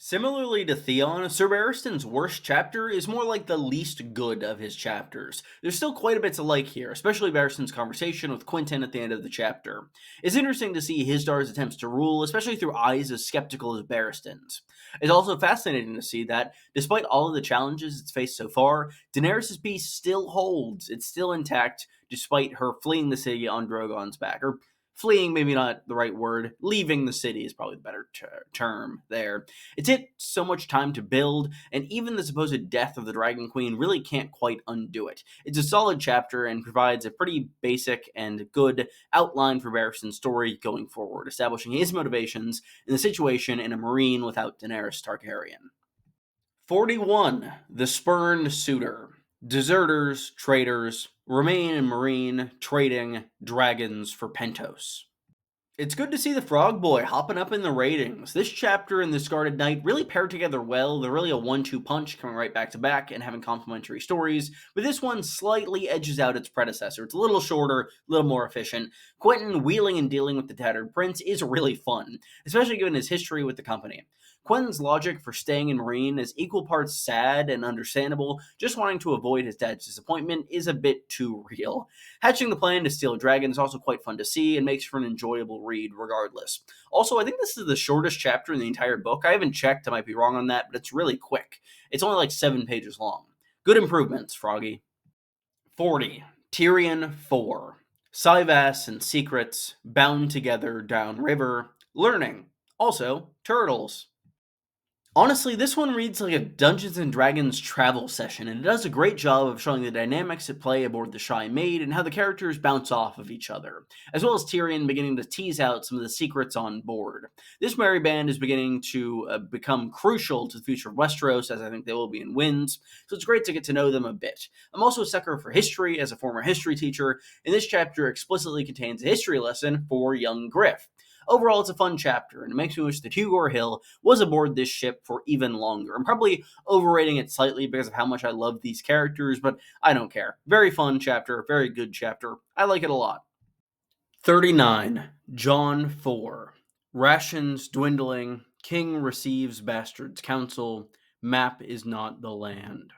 Similarly to Theon, Sir Barristan's worst chapter is more like the least good of his chapters. There's still quite a bit to like here, especially Barristan's conversation with Quentin at the end of the chapter. It's interesting to see Hisdar's attempts to rule, especially through eyes as skeptical as Barristan's. It's also fascinating to see that, despite all of the challenges it's faced so far, Daenerys' peace still holds. It's still intact, despite her fleeing the city on Drogon's back. Or fleeing, maybe not the right word. Leaving the city is probably the better term there. It's hit so much time to build, and even the supposed death of the Dragon Queen really can't quite undo it. It's a solid chapter and provides a pretty basic and good outline for Barristan's story going forward, establishing his motivations in the situation in a marine without Daenerys Targaryen. 41. The Spurned Suitor. Deserters, traitors, remain in marine, trading, dragons for Pentos. It's good to see the Frog Boy hopping up in the ratings. This chapter and the Discarded Knight really pair together well. They're really a 1-2 punch, coming right back to back and having complementary stories, but this one slightly edges out its predecessor. It's a little shorter, a little more efficient. Quentin wheeling and dealing with the Tattered Prince is really fun, especially given his history with the company. Quentin's logic for staying in Marine is equal parts sad and understandable. Just wanting to avoid his dad's disappointment is a bit too real. Hatching the plan to steal a dragon is also quite fun to see and makes for an enjoyable read regardless. Also, I think this is the shortest chapter in the entire book. I haven't checked, I might be wrong on that, but it's really quick. It's only like 7 pages long. Good improvements, Froggy. 40. Tyrion 4. Syvas and secrets, bound together downriver, learning. Also, turtles. Honestly, this one reads like a Dungeons and Dragons travel session, and it does a great job of showing the dynamics at play aboard the Shy Maid and how the characters bounce off of each other, as well as Tyrion beginning to tease out some of the secrets on board. This merry band is beginning to become crucial to the future of Westeros, as I think they will be in Winds, so it's great to get to know them a bit. I'm also a sucker for history as a former history teacher, and this chapter explicitly contains a history lesson for young Griff. Overall, it's a fun chapter, and it makes me wish that Hugor Hill was aboard this ship for even longer. I'm probably overrating it slightly because of how much I love these characters, but I don't care. Very fun chapter, very good chapter. I like it a lot. 39. Jon 4. Rations dwindling. King receives bastard's counsel. Map is not the land.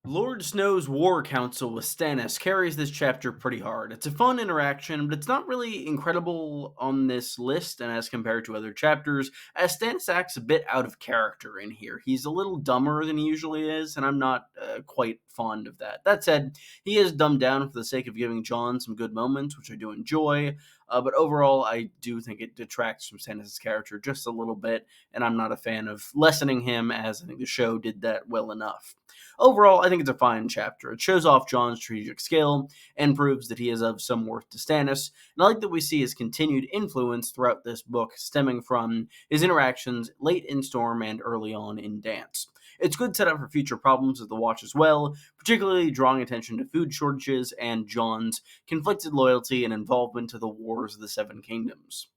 Lord Snow's war council with Stannis carries this chapter pretty hard. It's a fun interaction, but it's not really incredible on this list and as compared to other chapters, as Stannis acts a bit out of character in here. He's a little dumber than he usually is, and I'm not quite fond of that. That said, he is dumbed down for the sake of giving Jon some good moments, which I do enjoy, but overall, I do think it detracts from Stannis' character just a little bit, and I'm not a fan of lessening him, as I think the show did that well enough. Overall, I think it's a fine chapter. It shows off Jon's strategic skill and proves that he is of some worth to Stannis, and I like that we see his continued influence throughout this book stemming from his interactions late in Storm and early on in Dance. It's good setup for future problems of the Watch as well, particularly drawing attention to food shortages and Jon's conflicted loyalty and involvement to the Wars of the Seven Kingdoms.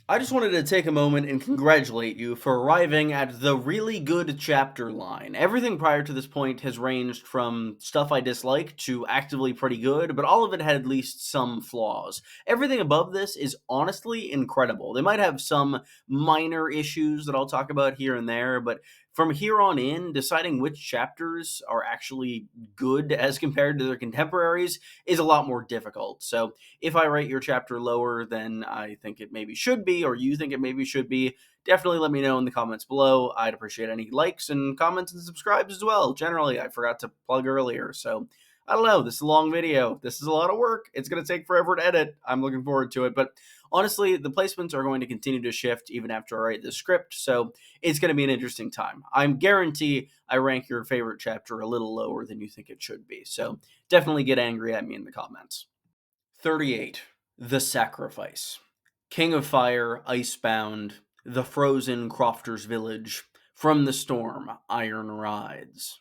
I just wanted to take a moment and congratulate you for arriving at the really good chapter line. Everything prior to this point has ranged from stuff I dislike to actively pretty good, but all of it had at least some flaws. Everything above this is honestly incredible. They might have some minor issues that I'll talk about here and there, but From here on in, deciding which chapters are actually good as compared to their contemporaries is a lot more difficult. So if I rate your chapter lower than I think it maybe should be, or you think it maybe should be, definitely let me know in the comments below. I'd appreciate any likes and comments and subscribes as well. Generally, I forgot to plug earlier, so I don't know. This is a long video. This is a lot of work. It's going to take forever to edit. I'm looking forward to it. But honestly, the placements are going to continue to shift even after I write the script. So it's going to be an interesting time. I'm guarantee I rank your favorite chapter a little lower than you think it should be. So definitely get angry at me in the comments. 38. The Sacrifice. King of Fire, Icebound, The Frozen Crofter's Village, From the Storm, Iron Rides.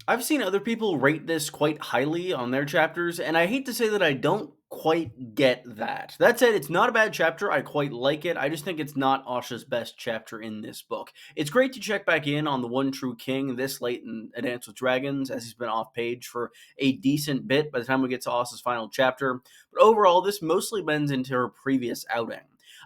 I've seen other people rate this quite highly on their chapters, and I hate to say that I don't quite get that. That said, it's not a bad chapter. I quite like it. I just think it's not Asha's best chapter in this book. It's great to check back in on the one true king this late in A Dance with Dragons, as he's been off page for a decent bit by the time we get to Asha's final chapter. But overall, this mostly bends into her previous outing.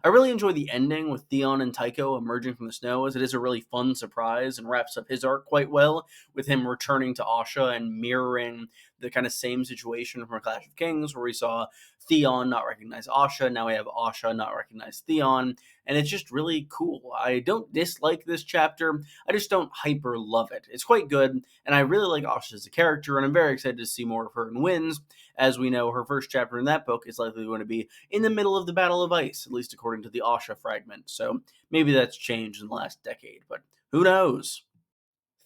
I really enjoy the ending with Theon and Tycho emerging from the snow, as it is a really fun surprise and wraps up his arc quite well, with him returning to Asha and mirroring the kind of same situation from A Clash of Kings, where we saw Theon not recognize Asha. Now we have Asha not recognize Theon, and it's just really cool. I don't dislike this chapter, I just don't hyper love it. It's quite good, and I really like Asha as a character, and I'm very excited to see more of her in Winds. As we know, her first chapter in that book is likely going to be in the middle of the Battle of Ice, at least according to the Asha fragment. So maybe that's changed in the last decade, but who knows?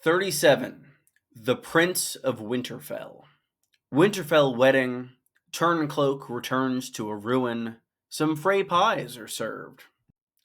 37. The Prince of Winterfell. Winterfell wedding. Turncloak returns to a ruin. Some Frey pies are served.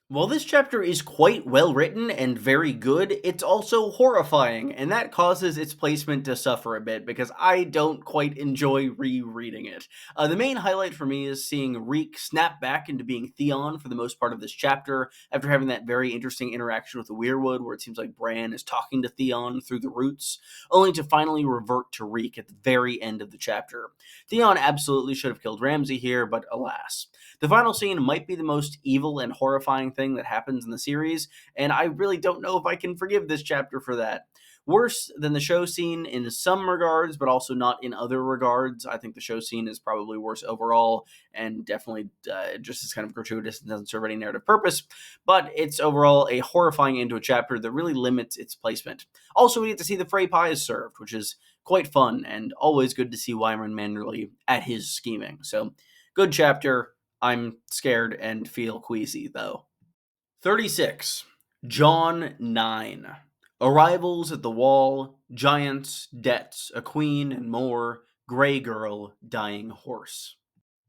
While this chapter is quite well written and very good, it's also horrifying, and that causes its placement to suffer a bit because I don't quite enjoy rereading it. The main highlight for me is seeing Reek snap back into being Theon for the most part of this chapter after having that very interesting interaction with the Weirwood where it seems like Bran is talking to Theon through the roots, only to finally revert to Reek at the very end of the chapter. Theon absolutely should have killed Ramsay here, but alas. The final scene might be the most evil and horrifying thing that happens in the series, and I really don't know if I can forgive this chapter for that. Worse than the show scene in some regards, but also not in other regards. I think the show scene is probably worse overall, and definitely just as kind of gratuitous and doesn't serve any narrative purpose, but it's overall a horrifying end to a chapter that really limits its placement. Also, we get to see the Frey pies served, which is quite fun, and always good to see Wyman Manderley at his scheming. So, good chapter. I'm scared and feel queasy, though. 36. John 9. Arrivals at the Wall, Giants, Debts, a Queen, and more, Grey Girl, Dying Horse.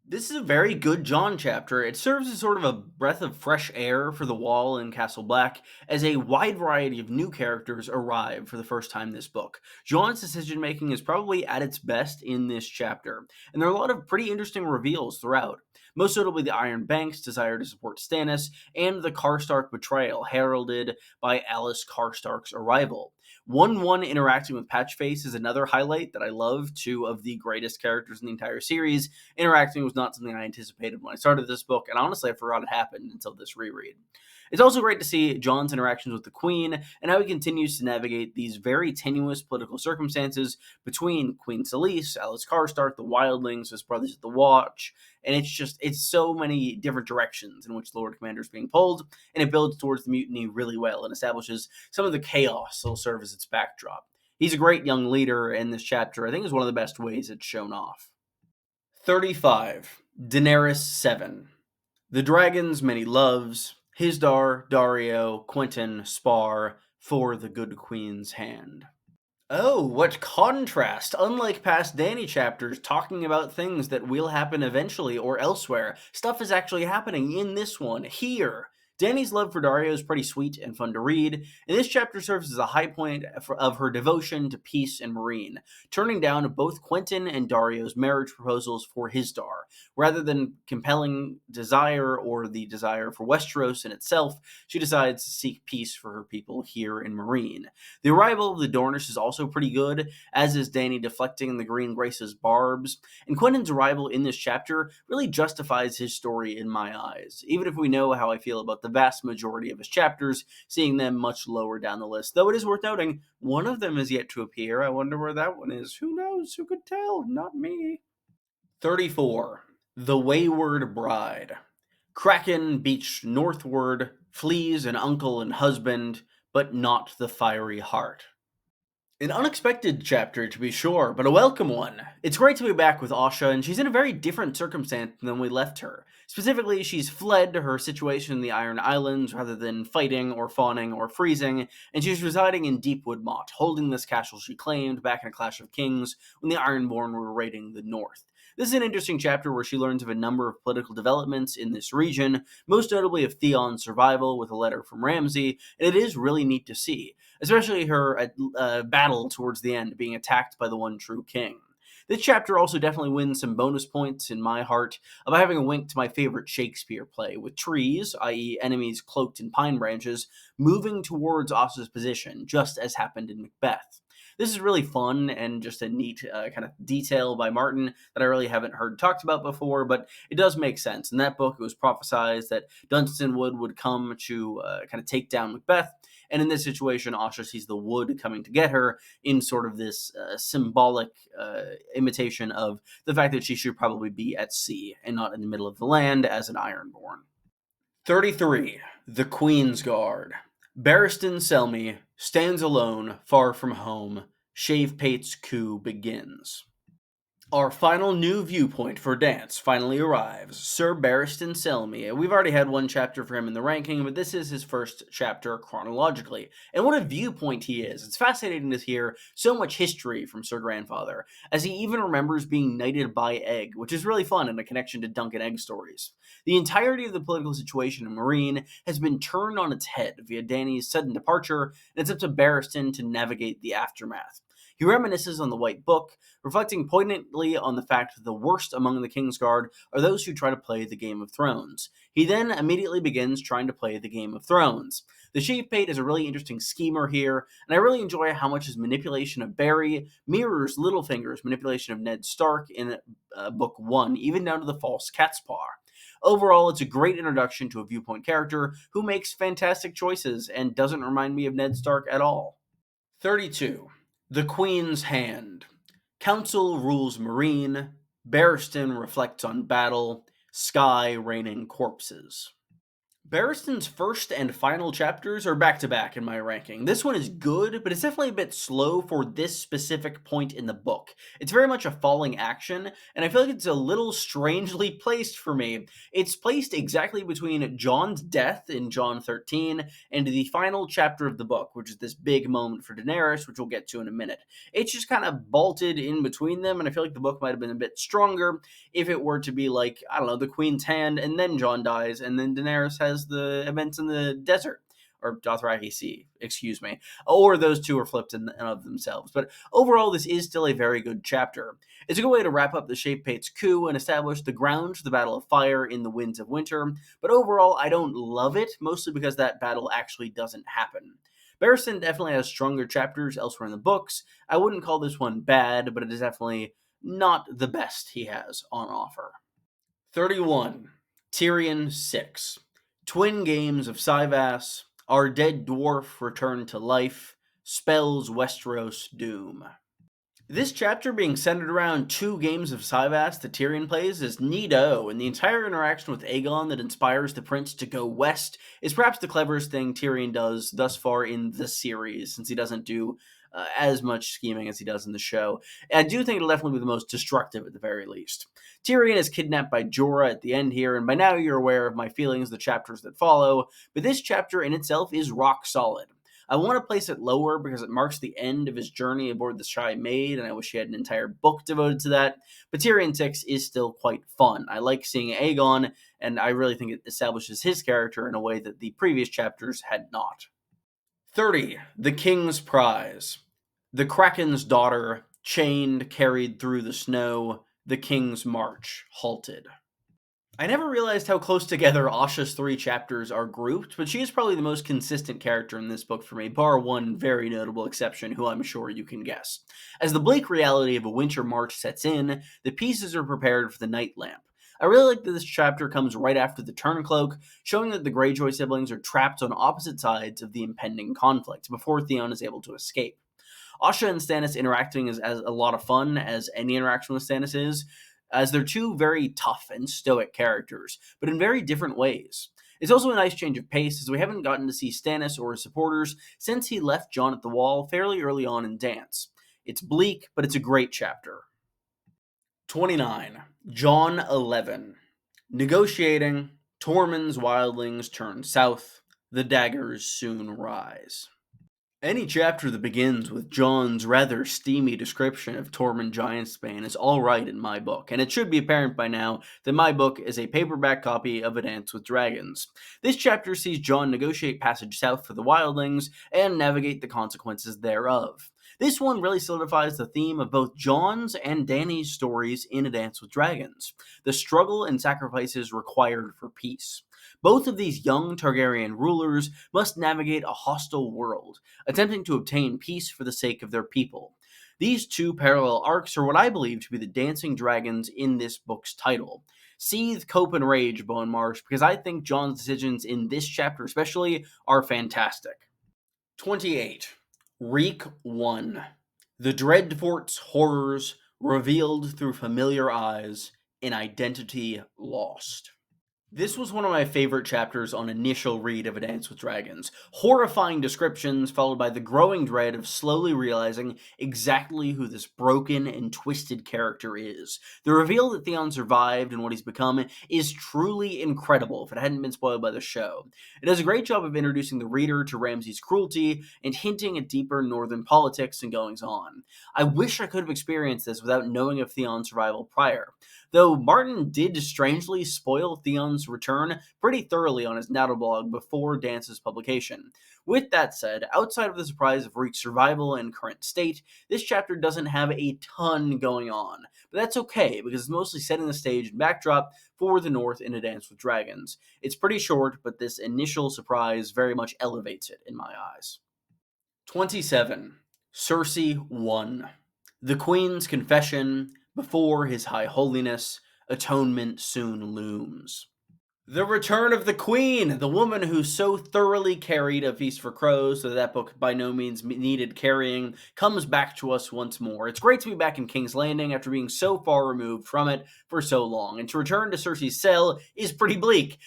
This is a very good Jon chapter. It serves as sort of a breath of fresh air for the Wall in Castle Black, as a wide variety of new characters arrive for the first time this book. Jon's decision-making is probably at its best in this chapter, and there are a lot of pretty interesting reveals throughout. Most notably the Iron Bank's desire to support Stannis, and the Karstark betrayal, heralded by Alice Karstark's arrival. 1-1 interacting with Patchface is another highlight that I love. Two of the greatest characters in the entire series. Interacting was not something I anticipated when I started this book, and honestly I forgot it happened until this reread. It's also great to see Jon's interactions with the Queen, and how he continues to navigate these very tenuous political circumstances between Queen Selyse, Alice Karstark, the Wildlings, his brothers at the Watch, and it's so many different directions in which the Lord Commander is being pulled, and it builds towards the mutiny really well and establishes some of the chaos that will serve as its backdrop. He's a great young leader, and this chapter, I think, is one of the best ways it's shown off. 35. Daenerys 7. The dragons many loves, Hisdar, Dario, Quentin, Spar, for the good queen's hand. Oh, what contrast! Unlike past Dany chapters talking about things that will happen eventually or elsewhere, stuff is actually happening in this one, here. Dany's love for Dario is pretty sweet and fun to read, and this chapter serves as a high point of her devotion to peace and Meereen, turning down both Quentin and Dario's marriage proposals for Hisdar. Rather than compelling desire or the desire for Westeros in itself, she decides to seek peace for her people here in Meereen. The arrival of the Dornish is also pretty good, as is Dany deflecting the Green Grace's barbs, and Quentin's arrival in this chapter really justifies his story in my eyes. Even if we know how I feel about the vast majority of his chapters, seeing them much lower down the list. Though it is worth noting, one of them is yet to appear. I wonder where that one is. Who knows? Who could tell? Not me. 34. The Wayward Bride. Kraken beached northward, flees an uncle and husband, but not the fiery heart. An unexpected chapter, to be sure, but a welcome one. It's great to be back with Asha, and she's in a very different circumstance than we left her. Specifically, she's fled to her situation in the Iron Islands rather than fighting or fawning or freezing, and she's residing in Deepwood Mott, holding this castle she claimed back in a Clash of Kings when the Ironborn were raiding the north. This is an interesting chapter where she learns of a number of political developments in this region, most notably of Theon's survival with a letter from Ramsay, and it is really neat to see, especially her battle towards the end, being attacked by the one true king. This chapter also definitely wins some bonus points in my heart by having a wink to my favorite Shakespeare play, with trees, i.e. enemies cloaked in pine branches, moving towards Assa's position, just as happened in Macbeth. This is really fun and just a neat kind of detail by Martin that I really haven't heard talked about before, but it does make sense. In that book, it was prophesied that Dunstanwood would come to kind of take down Macbeth, and in this situation, Asha sees the wood coming to get her in sort of this symbolic imitation of the fact that she should probably be at sea and not in the middle of the land as an Ironborn. 33. The Queen's Guard. Barristan Selmy stands alone, far from home. Shavepate's coup begins. Our final new viewpoint for Dance finally arrives, Sir Barristan Selmy. We've already had one chapter for him in the ranking, but this is his first chapter chronologically. And what a viewpoint he is. It's fascinating to hear so much history from Sir Grandfather, as he even remembers being knighted by Egg, which is really fun and a connection to Dunk and Egg stories. The entirety of the political situation in Meereen has been turned on its head via Dany's sudden departure, and it's up to Barristan to navigate the aftermath. He reminisces on the White Book, reflecting poignantly on the fact that the worst among the Kingsguard are those who try to play the Game of Thrones. He then immediately begins trying to play the Game of Thrones. The Shavepate is a really interesting schemer here, and I really enjoy how much his manipulation of Barry mirrors Littlefinger's manipulation of Ned Stark in Book 1, even down to the false catspaw. Overall, it's a great introduction to a viewpoint character who makes fantastic choices and doesn't remind me of Ned Stark at all. 32. The Queen's Hand. Council rules Meereen. Barristan reflects on battle. Sky raining corpses. Barristan's first and final chapters are back-to-back in my ranking. This one is good, but it's definitely a bit slow for this specific point in the book. It's very much a falling action, and I feel like it's a little strangely placed for me. It's placed exactly between Jon's death in Jon 13 and the final chapter of the book, which is this big moment for Daenerys, which we'll get to in a minute. It's just kind of bolted in between them, and I feel like the book might have been a bit stronger if it were to be like, I don't know, the Queen's Hand, and then Jon dies, and then Daenerys has the events in the desert, or Dothraki Sea, excuse me, or those two are flipped in and of themselves. But overall, this is still a very good chapter. It's a good way to wrap up the Shapepate's coup and establish the ground for the Battle of Fire in the Winds of Winter, but overall, I don't love it, mostly because that battle actually doesn't happen. Barristan definitely has stronger chapters elsewhere in the books. I wouldn't call this one bad, but it is definitely not the best he has on offer. 31. Tyrion 6. Twin games of Syvas, our dead dwarf returned to life, spells Westeros doom. This chapter being centered around 2 games of Syvas that Tyrion plays is neato, and the entire interaction with Aegon that inspires the prince to go west is perhaps the cleverest thing Tyrion does thus far in the series, since he doesn't do as much scheming as he does in the show. And I do think it'll definitely be the most destructive at the very least. Tyrion is kidnapped by Jorah at the end here, and by now you're aware of my feelings the chapters that follow, but this chapter in itself is rock solid. I want to place it lower because it marks the end of his journey aboard the Shy Maid, and I wish he had an entire book devoted to that. But Tyrion 6 is still quite fun. I like seeing Aegon, and I really think it establishes his character in a way that the previous chapters had not. 30. The King's Prize. The Kraken's daughter, chained, carried through the snow. The King's March, halted. I never realized how close together Asha's 3 chapters are grouped, but she is probably the most consistent character in this book for me, bar one very notable exception who I'm sure you can guess. As the bleak reality of a winter march sets in, the pieces are prepared for the night lamp, I really like that this chapter comes right after the Turncloak, showing that the Greyjoy siblings are trapped on opposite sides of the impending conflict before Theon is able to escape. Asha and Stannis interacting is as a lot of fun as any interaction with Stannis is, as they're two very tough and stoic characters, but in very different ways. It's also a nice change of pace, as we haven't gotten to see Stannis or his supporters since he left Jon at the Wall fairly early on in Dance. It's bleak, but it's a great chapter. 29. Jon 11. Negotiating, Tormund's wildlings turn south, the daggers soon rise. Any chapter that begins with Jon's rather steamy description of Tormund Giantsbane is alright in my book, and it should be apparent by now that my book is a paperback copy of A Dance with Dragons. This chapter sees Jon negotiate passage south for the wildlings and navigate the consequences thereof. This one really solidifies the theme of both Jon's and Dany's stories in A Dance with Dragons, the struggle and sacrifices required for peace. Both of these young Targaryen rulers must navigate a hostile world, attempting to obtain peace for the sake of their people. These two parallel arcs are what I believe to be the dancing dragons in this book's title. Seethe, cope, and rage, Bowen Marsh, because I think Jon's decisions in this chapter especially are fantastic. 28. Reek 1. The Dreadfort's horrors revealed through familiar eyes, an identity lost. This was one of my favorite chapters on initial read of A Dance with Dragons. Horrifying descriptions followed by the growing dread of slowly realizing exactly who this broken and twisted character is. The reveal that Theon survived and what he's become is truly incredible if it hadn't been spoiled by the show. It does a great job of introducing the reader to Ramsay's cruelty and hinting at deeper northern politics and goings on. I wish I could have experienced this without knowing of Theon's survival prior. Though Martin did strangely spoil Theon's return pretty thoroughly on his Nattleblog before Dance's publication. With that said, outside of the surprise of Reek's survival and current state, this chapter doesn't have a ton going on. But that's okay, because it's mostly setting the stage and backdrop for the North in A Dance with Dragons. It's pretty short, but this initial surprise very much elevates it in my eyes. 27. Cersei 1. The Queen's Confession. Before His High Holiness, atonement soon looms. The Return of the Queen, the woman who so thoroughly carried A Feast for Crows, so that book by no means needed carrying, comes back to us once more. It's great to be back in King's Landing after being so far removed from it for so long, and to return to Cersei's cell is pretty bleak.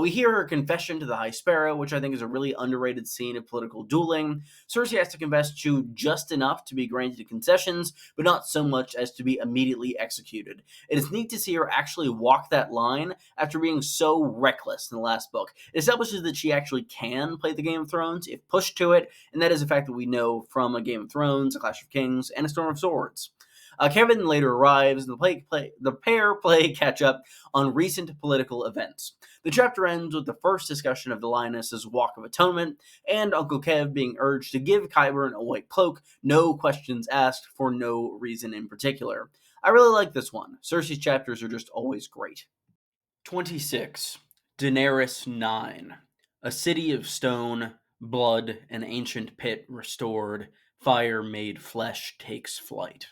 We hear her confession to the High Sparrow, which I think is a really underrated scene of political dueling. Cersei has to confess to just enough to be granted concessions, but not so much as to be immediately executed. It is neat to see her actually walk that line after being so reckless in the last book. It establishes that she actually can play the Game of Thrones if pushed to it, and that is a fact that we know from A Game of Thrones, A Clash of Kings, and A Storm of Swords. Kevin later arrives, and the pair play catch-up on recent political events. The chapter ends with the first discussion of the Lioness's Walk of Atonement, and Uncle Kev being urged to give Qyburn a white cloak, no questions asked, for no reason in particular. I really like this one. Cersei's chapters are just always great. 26. Daenerys 9. A city of stone, blood, an ancient pit restored, fire made flesh takes flight.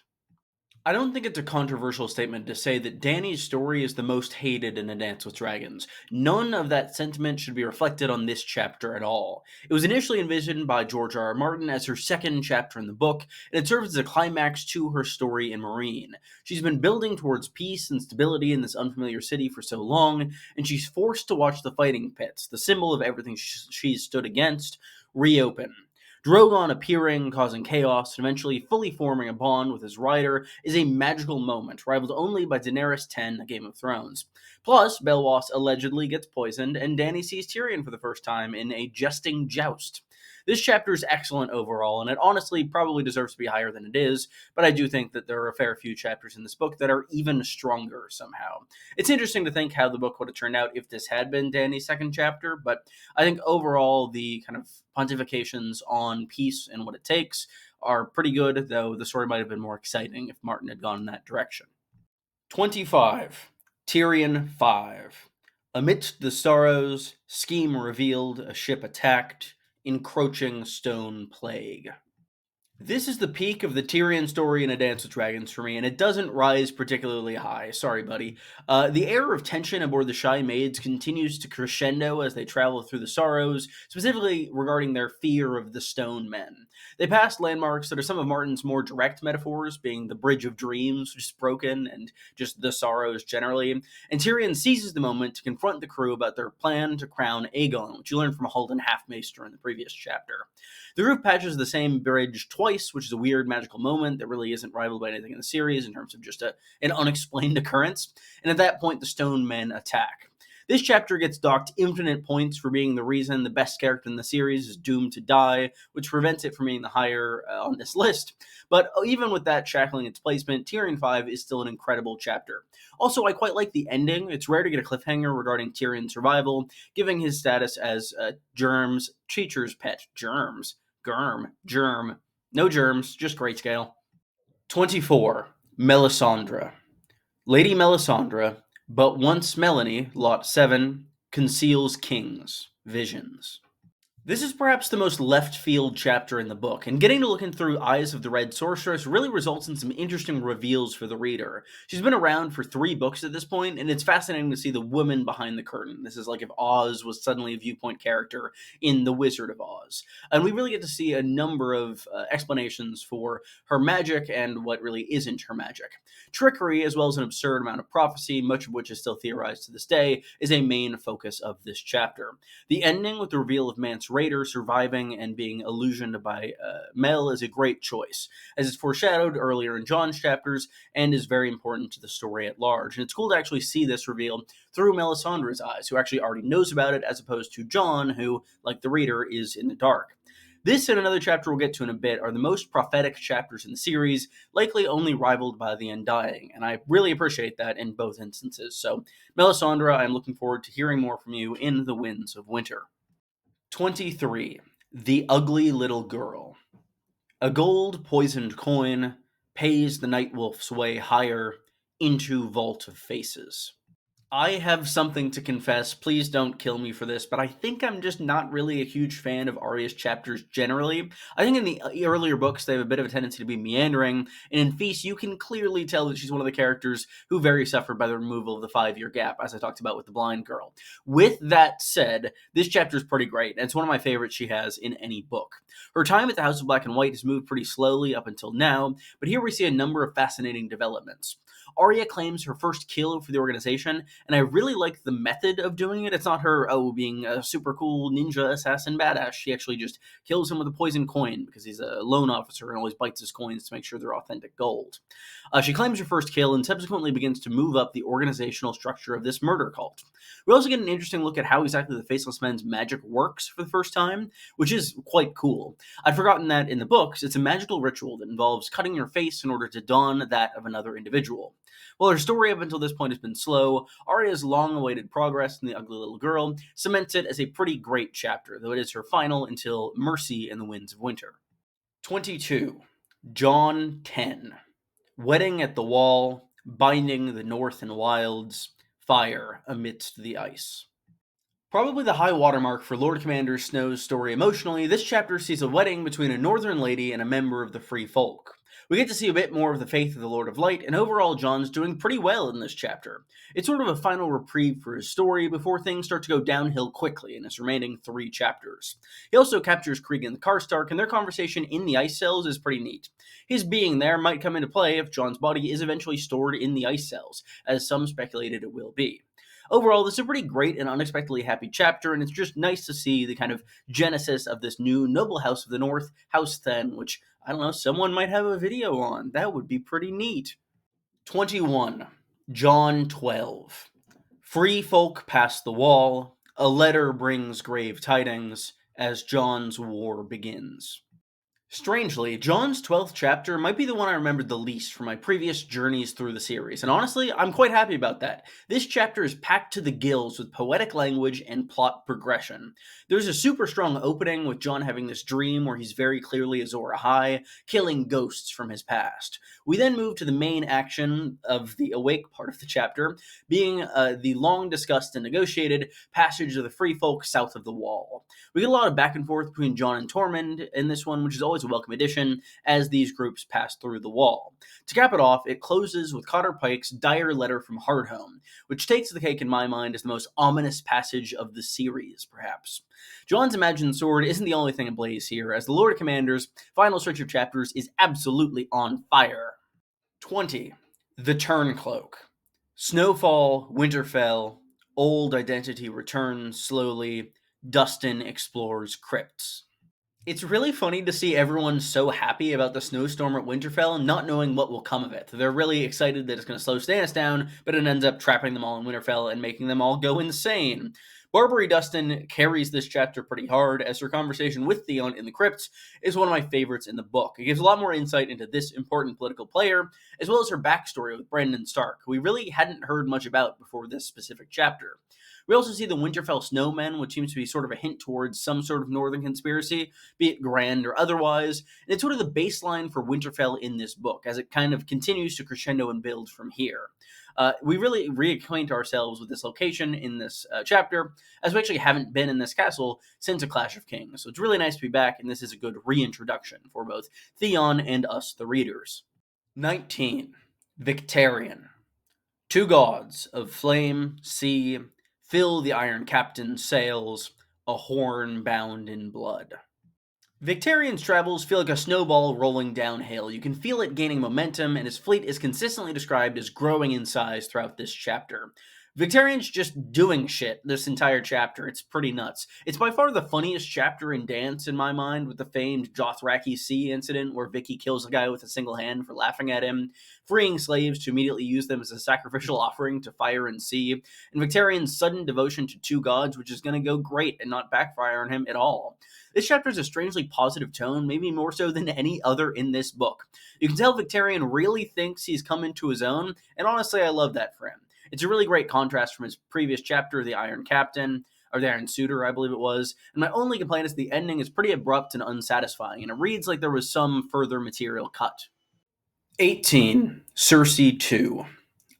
I don't think it's a controversial statement to say that Dany's story is the most hated in A Dance with Dragons. None of that sentiment should be reflected on this chapter at all. It was initially envisioned by George R. R. Martin as her second chapter in the book, and it serves as a climax to her story in Meereen. She's been building towards peace and stability in this unfamiliar city for so long, and she's forced to watch the fighting pits, the symbol of everything she's stood against, reopen. Drogon appearing, causing chaos, and eventually fully forming a bond with his rider is a magical moment, rivaled only by Daenerys 10, A Game of Thrones. Plus, Belwas allegedly gets poisoned, and Dany sees Tyrion for the first time in a jesting joust. This chapter is excellent overall, and it honestly probably deserves to be higher than it is, but I do think that there are a fair few chapters in this book that are even stronger somehow. It's interesting to think how the book would have turned out if this had been Dany's second chapter, but I think overall the kind of pontifications on peace and what it takes are pretty good, though the story might have been more exciting if Martin had gone in that direction. 25. Tyrion 5. Amidst the sorrows, scheme revealed, a ship attacked, encroaching stone plague. This is the peak of the Tyrion story in A Dance with Dragons for me, and it doesn't rise particularly high. Sorry, buddy. The air of tension aboard the Shy Maids continues to crescendo as they travel through the Sorrows, specifically regarding their fear of the Stone Men. They pass landmarks that are some of Martin's more direct metaphors, being the Bridge of Dreams, which is broken, and just the Sorrows generally. And Tyrion seizes the moment to confront the crew about their plan to crown Aegon, which you learned from Halden Halfmaester in the previous chapter. The group patches the same bridge twice, which is a weird magical moment that really isn't rivaled by anything in the series in terms of just an unexplained occurrence. And at that point, the Stone Men attack. This chapter gets docked infinite points for being the reason the best character in the series is doomed to die, which prevents it from being the higher on this list. But even with that shackling its placement, Tyrion 5 is still an incredible chapter. Also, I quite like the ending. It's rare to get a cliffhanger regarding Tyrion's survival, giving his status as Germ's teacher's pet. Germ. No germs, just grayscale. 24. Melisandre. Lady Melisandre, but once Melanie, Lot 7, conceals kings, visions. This is perhaps the most left field chapter in the book, and getting to looking through Eyes of the Red Sorceress really results in some interesting reveals for the reader. She's been around for 3 books at this point, and it's fascinating to see the woman behind the curtain. This is like if Oz was suddenly a viewpoint character in The Wizard of Oz. And we really get to see a number of explanations for her magic and what really isn't her magic. Trickery, as well as an absurd amount of prophecy, much of which is still theorized to this day, is a main focus of this chapter. The ending with the reveal of Mance Raider surviving and being illusioned by Mel is a great choice, as it's foreshadowed earlier in John's chapters and is very important to the story at large. And it's cool to actually see this reveal through Melisandre's eyes, who actually already knows about it, as opposed to John, who, like the reader, is in the dark. This and another chapter we'll get to in a bit are the most prophetic chapters in the series, likely only rivaled by The Undying, and I really appreciate that in both instances. So, Melisandre, I'm looking forward to hearing more from you in The Winds of Winter. 23. The Ugly Little Girl. A gold poisoned coin pays the Nightwolf's way higher into Vault of Faces. I have something to confess. Please don't kill me for this, but I think I'm just not really a huge fan of Arya's chapters generally. I think in the earlier books, they have a bit of a tendency to be meandering, and in Feast, you can clearly tell that she's one of the characters who very suffered by the removal of the 5-year gap, as I talked about with the blind girl. With that said, this chapter is pretty great, and it's one of my favorites she has in any book. Her time at the House of Black and White has moved pretty slowly up until now, but here we see a number of fascinating developments. Arya claims her first kill for the organization, and I really like the method of doing it. It's not her, being a super cool ninja assassin badass. She actually just kills him with a poison coin because he's a loan officer and always bites his coins to make sure they're authentic gold. She claims her first kill and subsequently begins to move up the organizational structure of this murder cult. We also get an interesting look at how exactly the Faceless Men's magic works for the first time, which is quite cool. I'd forgotten that in the books, it's a magical ritual that involves cutting your face in order to don that of another individual. While her story up until this point has been slow, Arya's long-awaited progress in The Ugly Little Girl cements it as a pretty great chapter, though it is her final until Mercy in the Winds of Winter. 22. Jon 10. Wedding at the Wall, binding the North in wilds, fire amidst the ice. Probably the high watermark for Lord Commander Snow's story emotionally, this chapter sees a wedding between a northern lady and a member of the Free Folk. We get to see a bit more of the faith of the Lord of Light, and overall Jon's doing pretty well in this chapter. It's sort of a final reprieve for his story before things start to go downhill quickly in his remaining 3 chapters. He also captures Cregan the Karstark, and their conversation in the ice cells is pretty neat. His being there might come into play if Jon's body is eventually stored in the ice cells, as some speculated it will be. Overall, this is a pretty great and unexpectedly happy chapter, and it's just nice to see the kind of genesis of this new noble house of the North, House Then, which, I don't know, someone might have a video on. That would be pretty neat. 21. Jon 12. Free folk pass the wall. A letter brings grave tidings as Jon's war begins. Strangely, Jon's 12th chapter might be the one I remembered the least from my previous journeys through the series, and honestly, I'm quite happy about that. This chapter is packed to the gills with poetic language and plot progression. There's a super strong opening with Jon having this dream where he's very clearly Azor Ahai, killing ghosts from his past. We then move to the main action of the awake part of the chapter, being the long discussed and negotiated passage of the free folk south of the wall. We get a lot of back and forth between Jon and Tormund in this one, which is always was a welcome addition as these groups passed through the wall. To cap it off, it closes with Cotter Pike's dire letter from Hardhome, which takes the cake in my mind as the most ominous passage of the series, perhaps. John's imagined sword isn't the only thing ablaze here, as the Lord of Commander's final stretch of chapters is absolutely on fire. 20. The Turncloak. Snowfall, Winterfell, old identity returns slowly, Dustin explores crypts. It's really funny to see everyone so happy about the snowstorm at Winterfell, not knowing what will come of it. They're really excited that it's going to slow Stannis down, but it ends up trapping them all in Winterfell and making them all go insane. Barbary Dustin carries this chapter pretty hard, as her conversation with Theon in the crypts is one of my favorites in the book. It gives a lot more insight into this important political player, as well as her backstory with Brandon Stark, who we really hadn't heard much about before this specific chapter. We also see the Winterfell snowmen, which seems to be sort of a hint towards some sort of northern conspiracy, be it grand or otherwise, and it's sort of the baseline for Winterfell in this book, as it kind of continues to crescendo and build from here. We really reacquaint ourselves with this location in this chapter, as we actually haven't been in this castle since A Clash of Kings, so it's really nice to be back, and this is a good reintroduction for both Theon and us, the readers. 19. Victarion. Two gods of flame, sea, fill the Iron Captain's sails, a horn bound in blood. Victarion's travels feel like a snowball rolling downhill. You can feel it gaining momentum, and his fleet is consistently described as growing in size throughout this chapter. Victarion's just doing shit this entire chapter. It's pretty nuts. It's by far the funniest chapter in Dance in my mind, with the famed Dothraki Sea incident where Vicky kills a guy with a single hand for laughing at him, freeing slaves to immediately use them as a sacrificial offering to fire and sea, and Victarion's sudden devotion to two gods, which is going to go great and not backfire on him at all. This chapter has a strangely positive tone, maybe more so than any other in this book. You can tell Victarion really thinks he's come into his own, and honestly, I love that for him. It's a really great contrast from his previous chapter, The Iron Captain, or The Iron Suitor, I believe it was, and my only complaint is the ending is pretty abrupt and unsatisfying, and it reads like there was some further material cut. 18. Cersei 2.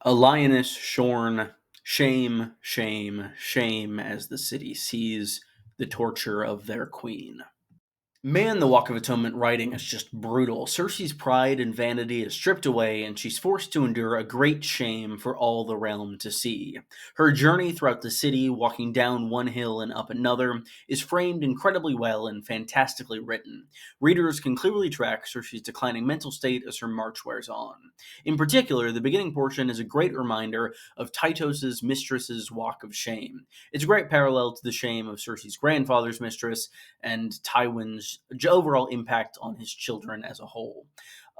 A lioness shorn, shame, shame, shame as the city sees the torture of their queen. Man, the Walk of Atonement writing is just brutal. Cersei's pride and vanity is stripped away, and she's forced to endure a great shame for all the realm to see. Her journey throughout the city, walking down one hill and up another, is framed incredibly well and fantastically written. Readers can clearly track Cersei's declining mental state as her march wears on. In particular, the beginning portion is a great reminder of Tytos' mistress's walk of shame. It's a great parallel to the shame of Cersei's grandfather's mistress and Tywin's overall impact on his children as a whole.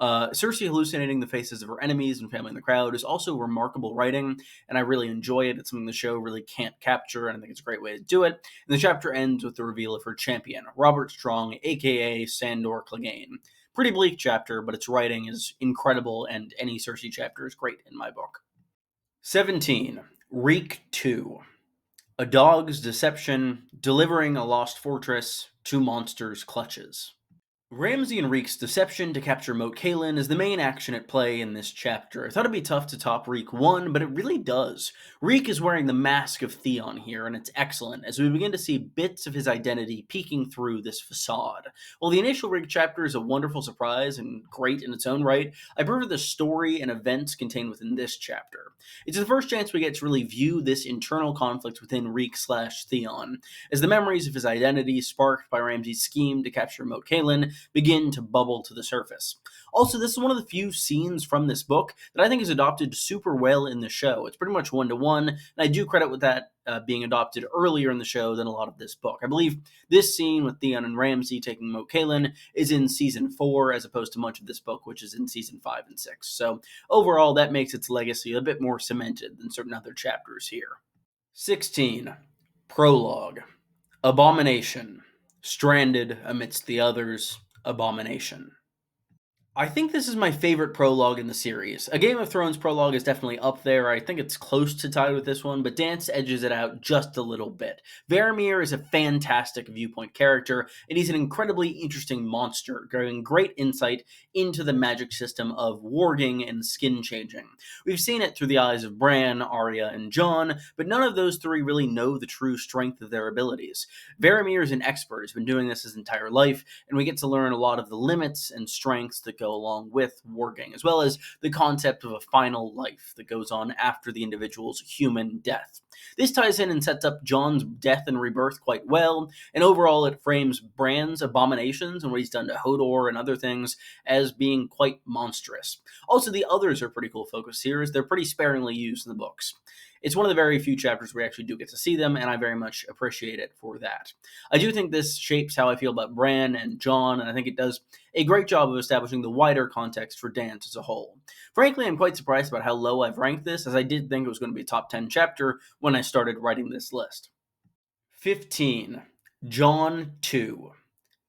Cersei hallucinating the faces of her enemies and family in the crowd is also remarkable writing, and I really enjoy it. It's something the show really can't capture, and I think it's a great way to do it. And the chapter ends with the reveal of her champion, Robert Strong, aka Sandor Clegane. Pretty bleak chapter, but its writing is incredible, and any Cersei chapter is great in my book. 17. Reek 2. A dog's deception, delivering a lost fortress to monsters' clutches. Ramsay and Reek's deception to capture Moat Cailin is the main action at play in this chapter. I thought it'd be tough to top Reek 1, but it really does. Reek is wearing the mask of Theon here, and it's excellent, as we begin to see bits of his identity peeking through this facade. While the initial Reek chapter is a wonderful surprise and great in its own right, I prefer the story and events contained within this chapter. It's the first chance we get to really view this internal conflict within Reek/Theon, as the memories of his identity, sparked by Ramsay's scheme to capture Moat Cailin, begin to bubble to the surface. Also, this is one of the few scenes from this book that I think is adopted super well in the show. It's pretty much one-to-one, and I do credit with that being adopted earlier in the show than a lot of this book. I believe this scene with Theon and Ramsay taking Moat Cailin is in Season 4, as opposed to much of this book, which is in Season 5 and 6. So overall, that makes its legacy a bit more cemented than certain other chapters here. 16. Prologue. Abomination. Stranded amidst the others. Abomination. I think this is my favorite prologue in the series. A Game of Thrones prologue is definitely up there. I think it's close to tied with this one, but Dance edges it out just a little bit. Varamir is a fantastic viewpoint character, and he's an incredibly interesting monster, giving great insight into the magic system of warging and skin changing. We've seen it through the eyes of Bran, Arya, and Jon, but none of those three really know the true strength of their abilities. Varamir is an expert, has been doing this his entire life, and we get to learn a lot of the limits and strengths that go along with warging, as well as the concept of a final life that goes on after the individual's human death. This ties in and sets up Jon's death and rebirth quite well, and overall it frames Bran's abominations and what he's done to Hodor and other things as being quite monstrous. Also, the others are pretty cool focus here, as they're pretty sparingly used in the books. It's one of the very few chapters where we actually do get to see them, and I very much appreciate it for that. I do think this shapes how I feel about Bran and Jon, and I think it does a great job of establishing the wider context for Dance as a whole. Frankly, I'm quite surprised about how low I've ranked this, as I did think it was going to be a top 10 chapter when I started writing this list. 15. Jon 2.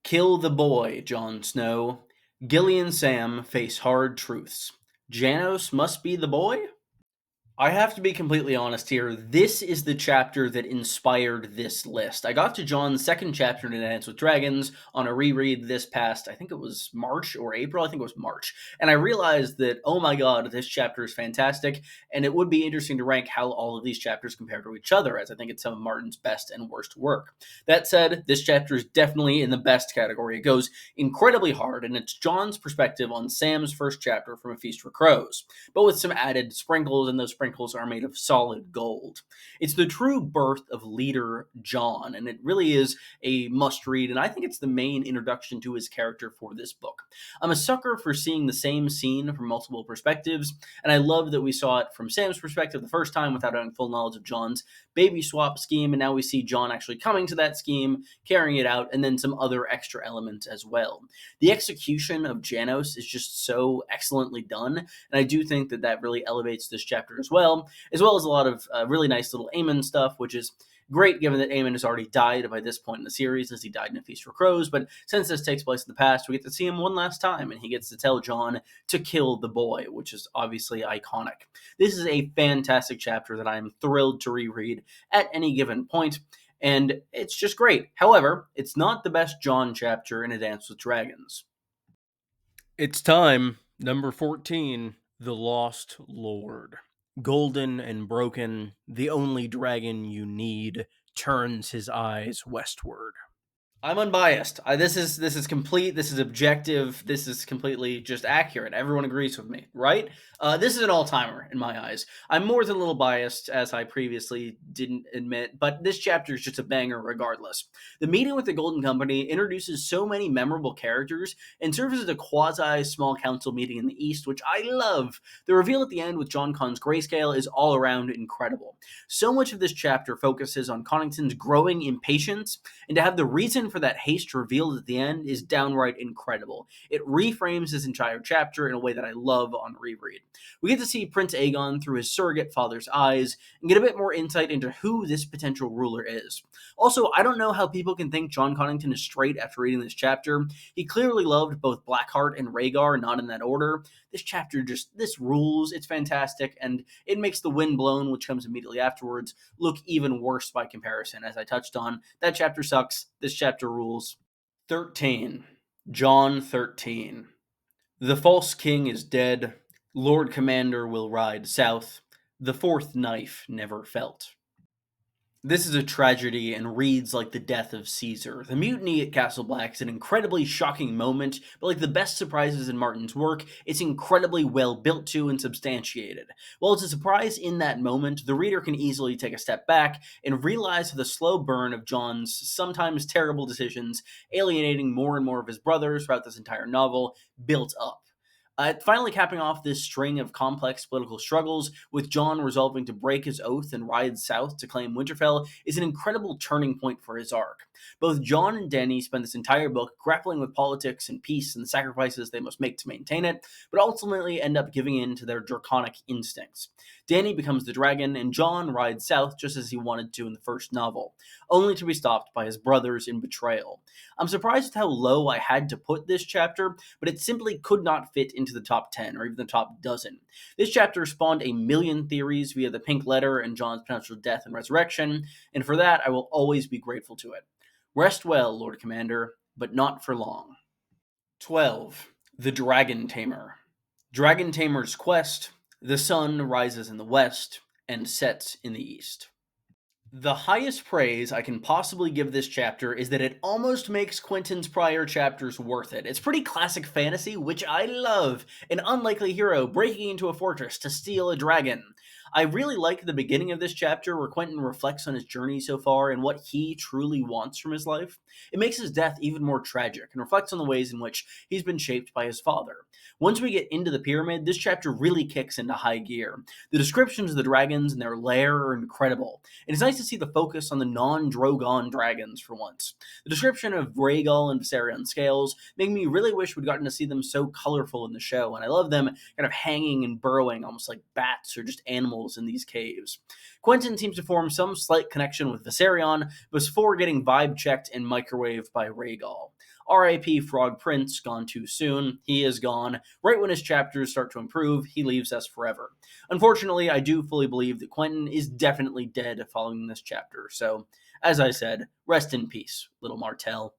Kill the boy, Jon Snow. Gilly and Sam face hard truths. Janos must be the boy? I have to be completely honest here. This is the chapter that inspired this list. I got to Jon's second chapter in A Dance with Dragons on a reread this past, I think it was March or April. I think it was March. And I realized that, oh my god, this chapter is fantastic. And it would be interesting to rank how all of these chapters compare to each other, as I think it's some of Martin's best and worst work. That said, this chapter is definitely in the best category. It goes incredibly hard, and it's Jon's perspective on Sam's first chapter from A Feast for Crows, but with some added sprinkles, and those sprinkles are made of solid gold. It's the true birth of leader Jon, and it really is a must read, and I think it's the main introduction to his character for this book. I'm a sucker for seeing the same scene from multiple perspectives, and I love that we saw it from Sam's perspective the first time without having full knowledge of Jon's baby swap scheme, and now we see Jon actually coming to that scheme, carrying it out, and then some other extra elements as well. The execution of Janos is just so excellently done, and I do think that that really elevates this chapter as well as a lot of really nice little Aemon stuff, which is great given that Aemon has already died by this point in the series, as he died in A Feast for Crows. But since this takes place in the past, we get to see him one last time, and he gets to tell Jon to kill the boy, which is obviously iconic. This is a fantastic chapter that I'm thrilled to reread at any given point, and it's just great. However, it's not the best Jon chapter in A Dance with Dragons. It's time. Number 14, The Lost Lord. Golden and broken, the only dragon you need turns his eyes westward. I'm unbiased. This is complete. This is objective. This is completely just accurate. Everyone agrees with me, right? This is an all-timer in my eyes. I'm more than a little biased, as I previously didn't admit, but this chapter is just a banger regardless. The meeting with the Golden Company introduces so many memorable characters and serves as a quasi-small council meeting in the East, which I love. The reveal at the end with Jon Conn's grayscale is all around incredible. So much of this chapter focuses on Connington's growing impatience, and to have the reason for that haste revealed at the end is downright incredible. It reframes this entire chapter in a way that I love on reread. We get to see Prince Aegon through his surrogate father's eyes and get a bit more insight into who this potential ruler is. Also, I don't know how people can think Jon Connington is straight after reading this chapter. He clearly loved both Blackheart and Rhaegar, not in that order. This chapter this rules. It's fantastic, and it makes The Wind Blown, which comes immediately afterwards, look even worse by comparison. As I touched on, that chapter sucks. This chapter rules. 13. Jon 13. The false king is dead. Lord Commander will ride south. The fourth knife never felt. This is a tragedy and reads like the death of Caesar. The mutiny at Castle Black is an incredibly shocking moment, but like the best surprises in Martin's work, it's incredibly well built to and substantiated. While it's a surprise in that moment, the reader can easily take a step back and realize the slow burn of Jon's sometimes terrible decisions, alienating more and more of his brothers throughout this entire novel, built up. Finally capping off this string of complex political struggles, with Jon resolving to break his oath and ride south to claim Winterfell, is an incredible turning point for his arc. Both Jon and Dany spend this entire book grappling with politics and peace and the sacrifices they must make to maintain it, but ultimately end up giving in to their draconic instincts. Danny becomes the dragon, and John rides south just as he wanted to in the first novel, only to be stopped by his brothers in betrayal. I'm surprised at how low I had to put this chapter, but it simply could not fit into the top 10 or even the top dozen. This chapter spawned a million theories via the pink letter and John's potential death and resurrection, and for that I will always be grateful to it. Rest well, Lord Commander, but not for long. 12. The Dragon Tamer. Dragon Tamer's quest. The sun rises in the west and sets in the east. The highest praise I can possibly give this chapter is that it almost makes Quentin's prior chapters worth it. It's pretty classic fantasy, which I love. An unlikely hero breaking into a fortress to steal a dragon. I really like the beginning of this chapter where Quentin reflects on his journey so far and what he truly wants from his life. It makes his death even more tragic and reflects on the ways in which he's been shaped by his father. Once we get into the pyramid, this chapter really kicks into high gear. The descriptions of the dragons and their lair are incredible. It's nice to see the focus on the non-Drogon dragons for once. The description of Rhaegal and Viserion scales make me really wish we'd gotten to see them so colorful in the show, and I love them kind of hanging and burrowing almost like bats or just animals in these caves. Quentin seems to form some slight connection with Viserion before getting vibe checked and microwaved by Rhaegal. R.I.P. Frog Prince, gone too soon. He is gone. Right when his chapters start to improve, he leaves us forever. Unfortunately, I do fully believe that Quentin is definitely dead following this chapter, so, as I said, rest in peace, little Martell.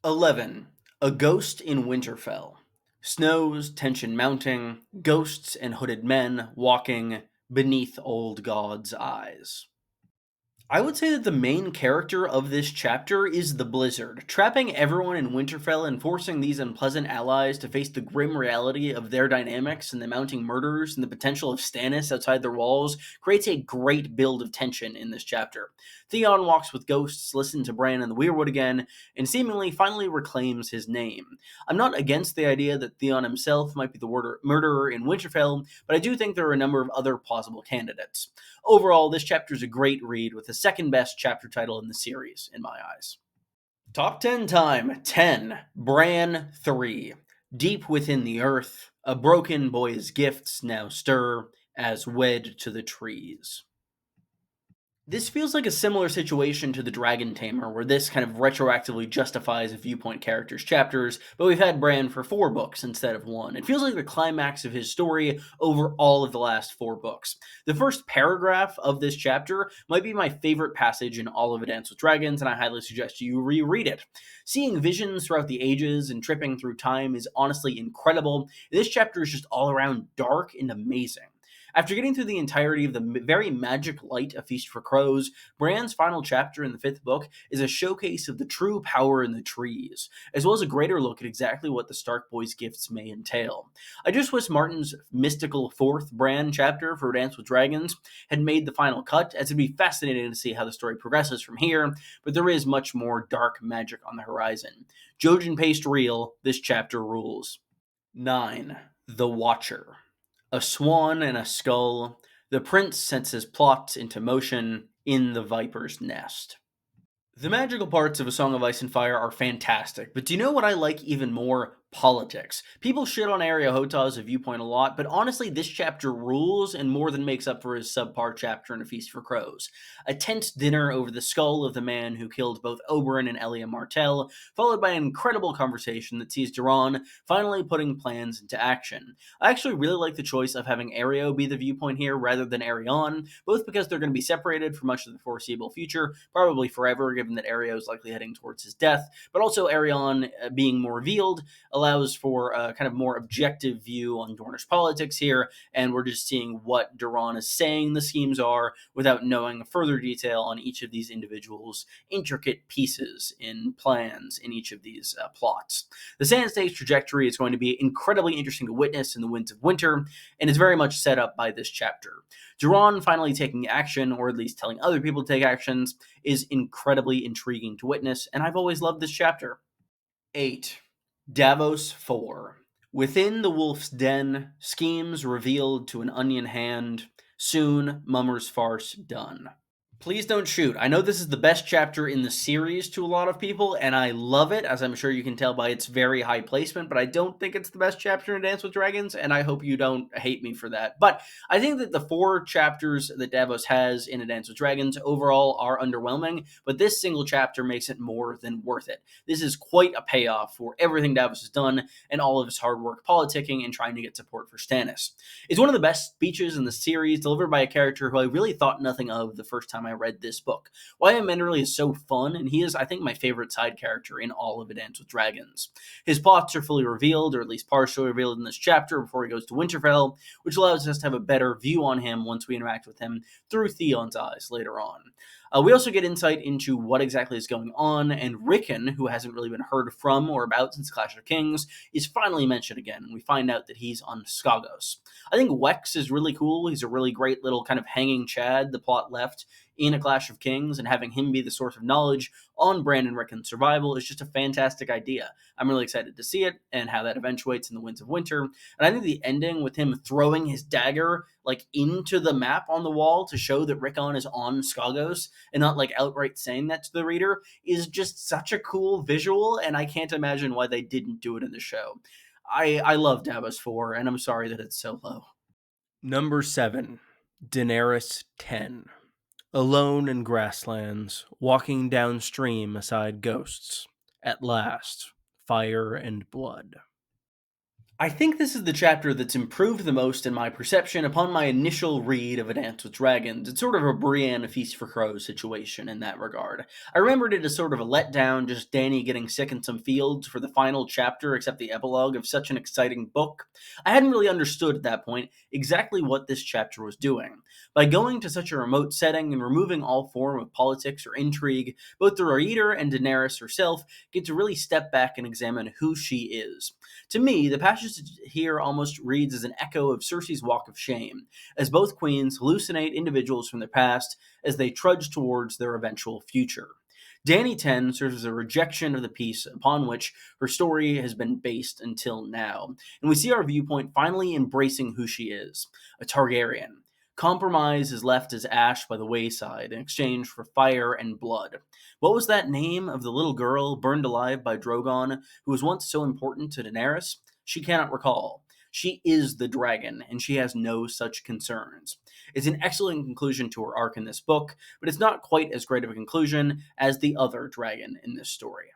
11. A Ghost in Winterfell. Snows, tension mounting, ghosts and hooded men walking beneath old God's eyes. I would say that the main character of this chapter is the Blizzard, trapping everyone in Winterfell and forcing these unpleasant allies to face the grim reality of their dynamics and the mounting murders and the potential of Stannis outside their walls creates a great build of tension in this chapter. Theon walks with ghosts, listens to Bran and the Weirwood again, and seemingly finally reclaims his name. I'm not against the idea that Theon himself might be the murderer in Winterfell, but I do think there are a number of other plausible candidates. Overall, this chapter is a great read with the second best chapter title in the series, in my eyes. Top 10 time 10. Bran 3. Deep within the earth, a broken boy's gifts now stir as wed to the trees. This feels like a similar situation to the Dragon Tamer, where this kind of retroactively justifies a viewpoint character's chapters, but we've had Bran for 4 books instead of 1. It feels like the climax of his story over all of the last 4 books. The first paragraph of this chapter might be my favorite passage in all of A Dance with Dragons, and I highly suggest you reread it. Seeing visions throughout the ages and tripping through time is honestly incredible. This chapter is just all around dark and amazing. After getting through the entirety of the very magic light of Feast for Crows, Bran's final chapter in the 5th book is a showcase of the true power in the trees, as well as a greater look at exactly what the Stark Boys' gifts may entail. I just wish Martin's mystical 4th Bran chapter for Dance with Dragons had made the final cut, as it'd be fascinating to see how the story progresses from here, but there is much more dark magic on the horizon. Jojen paced real, this chapter rules. 9. The Watcher. A swan and a skull, the prince sets his plot into motion in the viper's nest. The magical parts of A Song of Ice and Fire are fantastic, but do you know what I like even more? Politics. People shit on Ariohota as a viewpoint a lot, but honestly, this chapter rules and more than makes up for his subpar chapter in A Feast for Crows. A tense dinner over the skull of the man who killed both Oberyn and Elia Martell, followed by an incredible conversation that sees Duran finally putting plans into action. I actually really like the choice of having Ario be the viewpoint here rather than Arion, both because they're going to be separated for much of the foreseeable future, probably forever, given that Ario is likely heading towards his death, but also Arion being more revealed allows for a kind of more objective view on Dornish politics here, and we're just seeing what Duran is saying the schemes are without knowing further detail on each of these individuals' intricate pieces in plans in each of these plots. The Sand Snake's trajectory is going to be incredibly interesting to witness in the Winds of Winter, and is very much set up by this chapter. Duran finally taking action, or at least telling other people to take actions, is incredibly intriguing to witness, and I've always loved this chapter. 8. Davos 4. Within the wolf's den, schemes revealed to an onion hand, soon Mummer's farce done. Please don't shoot. I know this is the best chapter in the series to a lot of people, and I love it, as I'm sure you can tell by its very high placement, but I don't think it's the best chapter in Dance with Dragons, and I hope you don't hate me for that. But I think that the four chapters that Davos has in A Dance with Dragons overall are underwhelming, but this single chapter makes it more than worth it. This is quite a payoff for everything Davos has done and all of his hard work politicking and trying to get support for Stannis. It's one of the best speeches in the series, delivered by a character who I really thought nothing of the first time I read this book. Wyam Menderly is so fun, and he is, I think, my favorite side character in all of A Dance with Dragons. His plots are fully revealed, or at least partially revealed in this chapter before he goes to Winterfell, which allows us to have a better view on him once we interact with him through Theon's eyes later on. We also get insight into what exactly is going on, and Rickon, who hasn't really been heard from or about since Clash of Kings, is finally mentioned again, and we find out that he's on Skagos. I think Wex is really cool. He's a really great little kind of hanging Chad the plot left in A Clash of Kings, and having him be the source of knowledge on Brandon Rickon's survival is just a fantastic idea. I'm really excited to see it and how that eventuates in the Winds of Winter. And I think the ending with him throwing his dagger like into the map on the wall to show that Rickon is on Skagos and not like outright saying that to the reader is just such a cool visual, and I can't imagine why they didn't do it in the show. I love Davos 4, and I'm sorry that it's so low. Number 7, Daenerys 10. Alone in grasslands, walking downstream aside ghosts. At last, fire and blood. I think this is the chapter that's improved the most in my perception upon my initial read of A Dance with Dragons. It's sort of a Brienne A Feast for Crows situation in that regard. I remembered it as sort of a letdown, just Dany getting sick in some fields for the final chapter, except the epilogue of such an exciting book. I hadn't really understood at that point exactly what this chapter was doing. By going to such a remote setting and removing all form of politics or intrigue, both the reader and Daenerys herself get to really step back and examine who she is. To me, the passage here almost reads as an echo of Cersei's Walk of Shame, as both queens hallucinate individuals from their past as they trudge towards their eventual future. Dany 10 serves as a rejection of the piece upon which her story has been based until now, and we see our viewpoint finally embracing who she is, a Targaryen. Compromise is left as ash by the wayside in exchange for fire and blood. What was that name of the little girl burned alive by Drogon who was once so important to Daenerys? She cannot recall. She is the dragon, and she has no such concerns. It's an excellent conclusion to her arc in this book, but it's not quite as great of a conclusion as the other dragon in this story.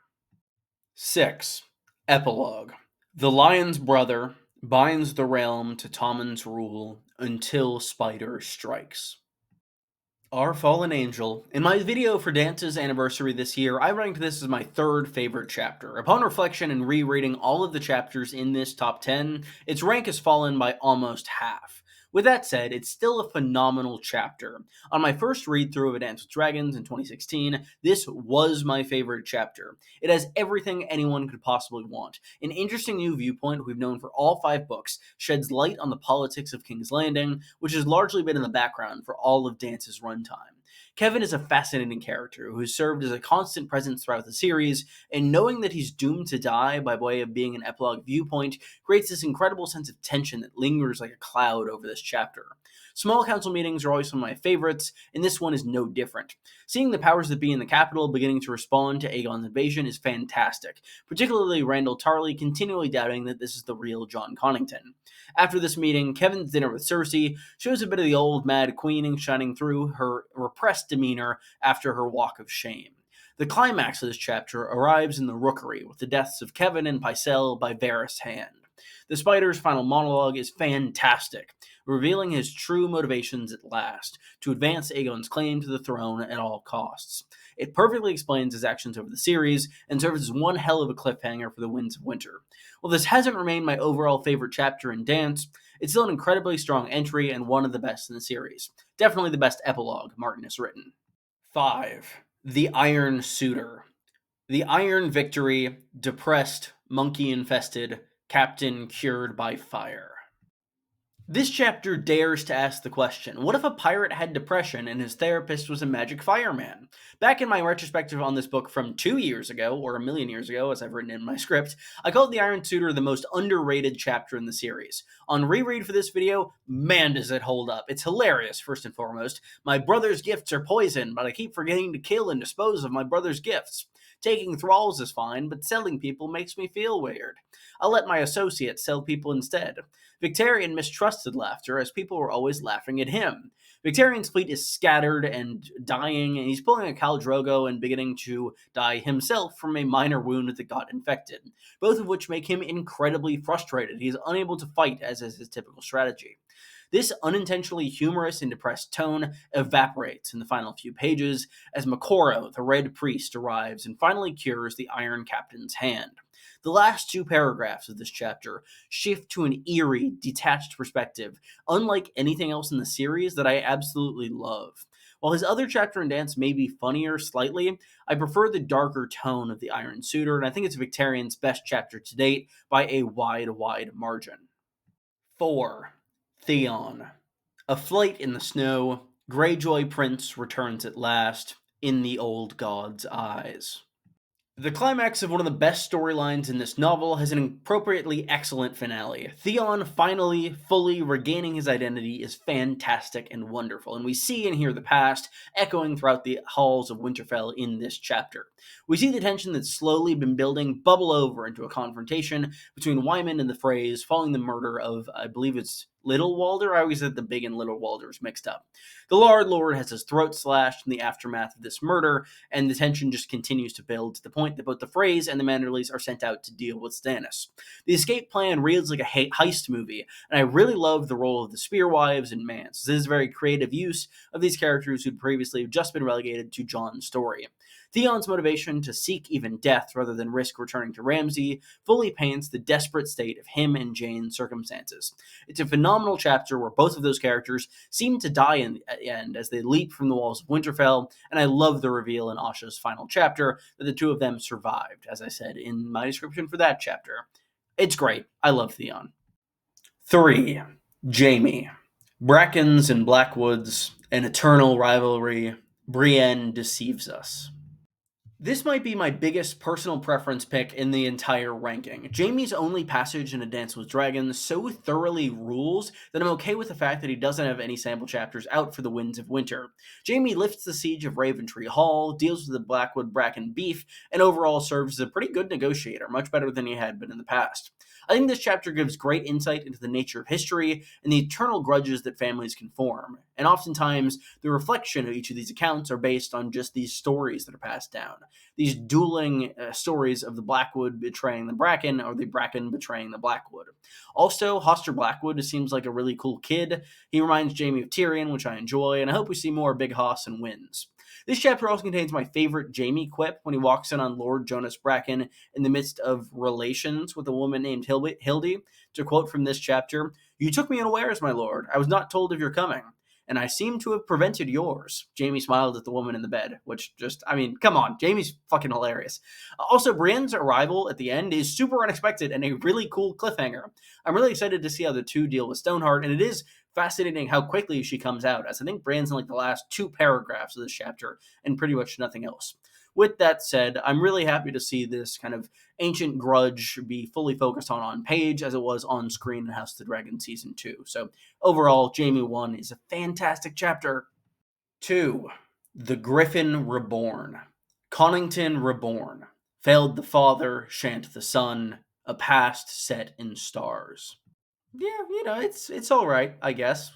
6. Epilogue. The Lion's brother binds the realm to Tommen's rule until Spider strikes. Our Fallen Angel. In my video for Dance's anniversary this year, I ranked this as my third favorite chapter. Upon reflection and rereading all of the chapters in this top 10, its rank has fallen by almost half. With that said, it's still a phenomenal chapter. On my first read through of A Dance with Dragons in 2016, this was my favorite chapter. It has everything anyone could possibly want. An interesting new viewpoint we've known for all 5 books sheds light on the politics of King's Landing, which has largely been in the background for all of Dance's runtime. Kevin is a fascinating character who has served as a constant presence throughout the series, and knowing that he's doomed to die by way of being an epilogue viewpoint creates this incredible sense of tension that lingers like a cloud over this chapter. Small council meetings are always some of my favorites, and this one is no different. Seeing the powers that be in the capital beginning to respond to Aegon's invasion is fantastic, particularly Randall Tarley continually doubting that this is the real John Connington. After this meeting, Kevin's dinner with Cersei shows a bit of the old mad queening shining through her repressed demeanor after her walk of shame. The climax of this chapter arrives in the Rookery with the deaths of Kevin and Pycelle by Varys' hand. The Spider's final monologue is fantastic, revealing his true motivations at last, to advance Aegon's claim to the throne at all costs. It perfectly explains his actions over the series, and serves as one hell of a cliffhanger for the Winds of Winter. While this hasn't remained my overall favorite chapter in Dance, it's still an incredibly strong entry and one of the best in the series. Definitely the best epilogue Martin has written. 5. The Iron Suitor. The Iron Victory, depressed, monkey-infested, captain cured by fire. This chapter dares to ask the question, what if a pirate had depression and his therapist was a magic fireman? Back in my retrospective on this book from 2 years ago, or a million years ago, as I've written in my script, I called The Iron Suitor the most underrated chapter in the series. On reread for this video, man does it hold up. It's hilarious, first and foremost. My brother's gifts are poison, but I keep forgetting to kill and dispose of my brother's gifts. Taking thralls is fine, but selling people makes me feel weird. I'll let my associates sell people instead. Victarion mistrusted laughter, as people were always laughing at him. Victarion's fleet is scattered and dying, and he's pulling a Khal Drogo and beginning to die himself from a minor wound that got infected, both of which make him incredibly frustrated. He is unable to fight, as is his typical strategy. This unintentionally humorous and depressed tone evaporates in the final few pages as Makoro, the Red Priest, arrives and finally cures the Iron Captain's hand. The last two paragraphs of this chapter shift to an eerie, detached perspective, unlike anything else in the series, that I absolutely love. While his other chapter and dance may be funnier slightly, I prefer the darker tone of the Iron Suitor, and I think it's Victarion's best chapter to date by a wide margin. 4. Theon. A flight in the snow, Greyjoy Prince returns at last, in the old god's eyes. The climax of one of the best storylines in this novel has an appropriately excellent finale. Theon finally, fully regaining his identity is fantastic and wonderful, and we see and hear the past echoing throughout the halls of Winterfell in this chapter. We see the tension that's slowly been building bubble over into a confrontation between Wyman and the Freys following the murder of, I believe it's Little Walder. I always had the Big and Little Walders mixed up. The Lord has his throat slashed in the aftermath of this murder, and the tension just continues to build to the point that both the Freys and the Manderleys are sent out to deal with Stannis. The escape plan reads like a heist movie, and I really love the role of the Spearwives and Mance. This is a very creative use of these characters who'd previously just been relegated to Jon's story. Theon's motivation to seek even death rather than risk returning to Ramsay fully paints the desperate state of him and Jane's circumstances. It's a phenomenal chapter where both of those characters seem to die in the end as they leap from the walls of Winterfell, and I love the reveal in Asha's final chapter that the two of them survived, as I said in my description for that chapter. It's great. I love Theon. 3. Jaime. Brackens and Blackwoods, an eternal rivalry. Brienne deceives us. This might be my biggest personal preference pick in the entire ranking. Jaime's only passage in A Dance with Dragons so thoroughly rules that I'm okay with the fact that he doesn't have any sample chapters out for the Winds of Winter. Jaime lifts the siege of Raventree Hall, deals with the Blackwood Bracken beef, and overall serves as a pretty good negotiator, much better than he had been in the past. I think this chapter gives great insight into the nature of history and the eternal grudges that families can form, and oftentimes the reflection of each of these accounts are based on just these stories that are passed down. These dueling stories of the Blackwood betraying the Bracken or the Bracken betraying the Blackwood. Also, Hoster Blackwood seems like a really cool kid. He reminds Jaime of Tyrion, which I enjoy, and I hope we see more Big Hoss and wins. This chapter also contains my favorite Jaime quip when he walks in on Lord Jonas Bracken in the midst of relations with a woman named Hildy. To quote from this chapter, "You took me unawares, my lord. I was not told of your coming, and I seem to have prevented yours." Jaime smiled at the woman in the bed, which just, I mean, come on, Jaime's fucking hilarious. Also, Brienne's arrival at the end is super unexpected and a really cool cliffhanger. I'm really excited to see how the two deal with Stoneheart, and it is fascinating how quickly she comes out, as I think Brienne's in like the last two paragraphs of this chapter and pretty much nothing else. With that said, I'm really happy to see this kind of ancient grudge be fully focused on page as it was on screen in House of the Dragon Season 2. So overall, Jaime 1 is a fantastic chapter. 2. The Griffin Reborn. Connington Reborn. Failed the father, shan't the son, a past set in stars. Yeah, it's all right, I guess,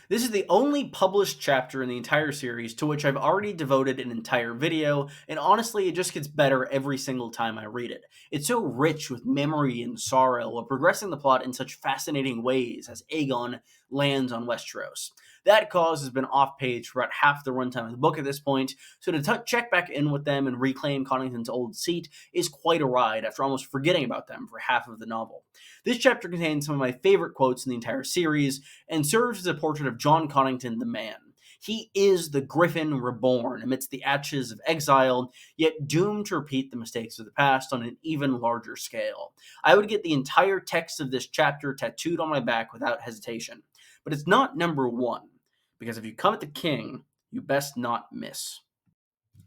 This is the only published chapter in the entire series to which I've already devoted an entire video, and honestly, it just gets better every single time I read it. It's so rich with memory and sorrow while progressing the plot in such fascinating ways as Aegon lands on Westeros. That cause has been off-page for about half the runtime of the book at this point, so to check back in with them and reclaim Connington's old seat is quite a ride after almost forgetting about them for half of the novel. This chapter contains some of my favorite quotes in the entire series and serves as a portrait of John Connington the man. He is the Griffin reborn amidst the ashes of exile, yet doomed to repeat the mistakes of the past on an even larger scale. I would get the entire text of this chapter tattooed on my back without hesitation. But it's not number one, because if you come at the king, you best not miss.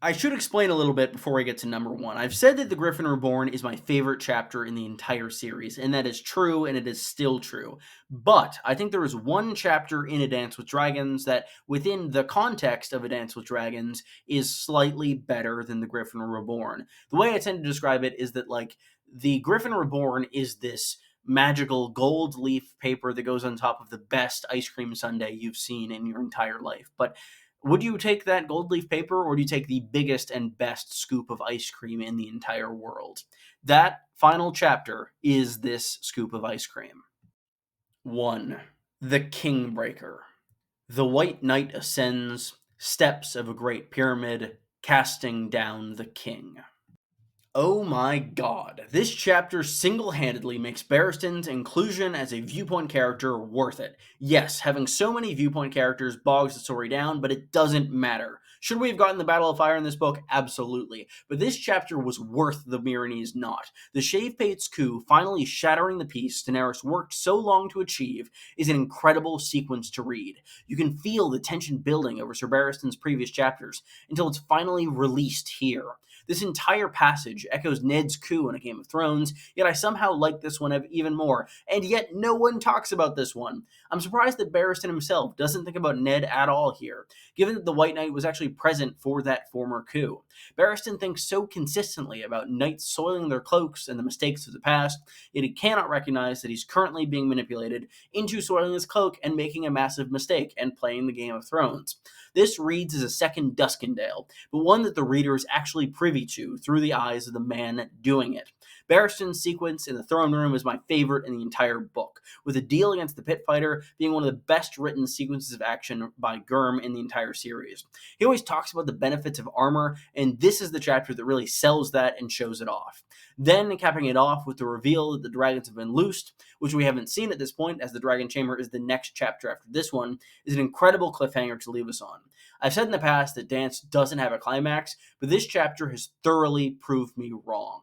I should explain a little bit before I get to number one. I've said that The Griffin Reborn is my favorite chapter in the entire series, and that is true, and it is still true. But I think there is one chapter in A Dance with Dragons that, within the context of A Dance with Dragons, is slightly better than The Griffin Reborn. The way I tend to describe it is that, like, The Griffin Reborn is this magical gold leaf paper that goes on top of the best ice cream sundae you've seen in your entire life. But would you take that gold leaf paper, or do you take the biggest and best scoop of ice cream in the entire world? That final chapter is this scoop of ice cream. 1. The Kingbreaker. The White Knight ascends, steps of a great pyramid, casting down the king. Oh my god. This chapter single-handedly makes Barristan's inclusion as a viewpoint character worth it. Yes, having so many viewpoint characters bogs the story down, but it doesn't matter. Should we have gotten the Battle of Fire in this book? Absolutely. But this chapter was worth the Myronese knot. The Shave Pate's coup finally shattering the peace Daenerys worked so long to achieve is an incredible sequence to read. You can feel the tension building over Sir Barristan's previous chapters until it's finally released here. This entire passage echoes Ned's coup in A Game of Thrones, yet I somehow like this one even more, and yet no one talks about this one. I'm surprised that Barristan himself doesn't think about Ned at all here, given that the White Knight was actually present for that former coup. Barristan thinks so consistently about knights soiling their cloaks and the mistakes of the past, yet he cannot recognize that he's currently being manipulated into soiling his cloak and making a massive mistake and playing the Game of Thrones. This reads as a second Duskendale, but one that the reader is actually privy to through the eyes of the man doing it. Barristan's sequence in the throne room is my favorite in the entire book, with the deal against the pit fighter being one of the best written sequences of action by Gurm in the entire series. He always talks about the benefits of armor, and this is the chapter that really sells that and shows it off. Then capping it off with the reveal that the dragons have been loosed, which we haven't seen at this point, as the Dragon Chamber is the next chapter after this one, is an incredible cliffhanger to leave us on. I've said in the past that Dance doesn't have a climax, but this chapter has thoroughly proved me wrong.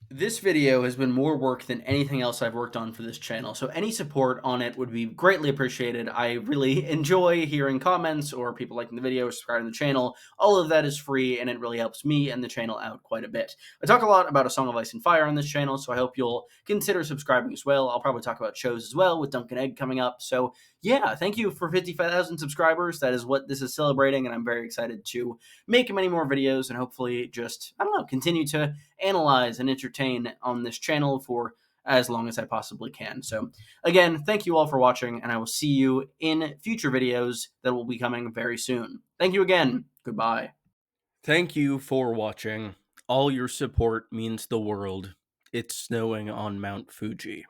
This video has been more work than anything else I've worked on for this channel, so any support on it would be greatly appreciated. I really enjoy hearing comments or people liking the video, subscribing to the channel. All of that is free, and it really helps me and the channel out quite a bit. I talk a lot about A Song of Ice and Fire on this channel, so I hope you'll consider subscribing as well. I'll probably talk about shows as well, with Duncan Egg coming up. So yeah, thank you for 55,000 subscribers. That is what this is celebrating, and I'm very excited to make many more videos and hopefully just, I don't know, continue to analyze and entertain on this channel for as long as I possibly can. So again, thank you all for watching, and I will see you in future videos that will be coming very soon. Thank you again. Goodbye. Thank you for watching. All your support means the world. It's snowing on Mount Fuji.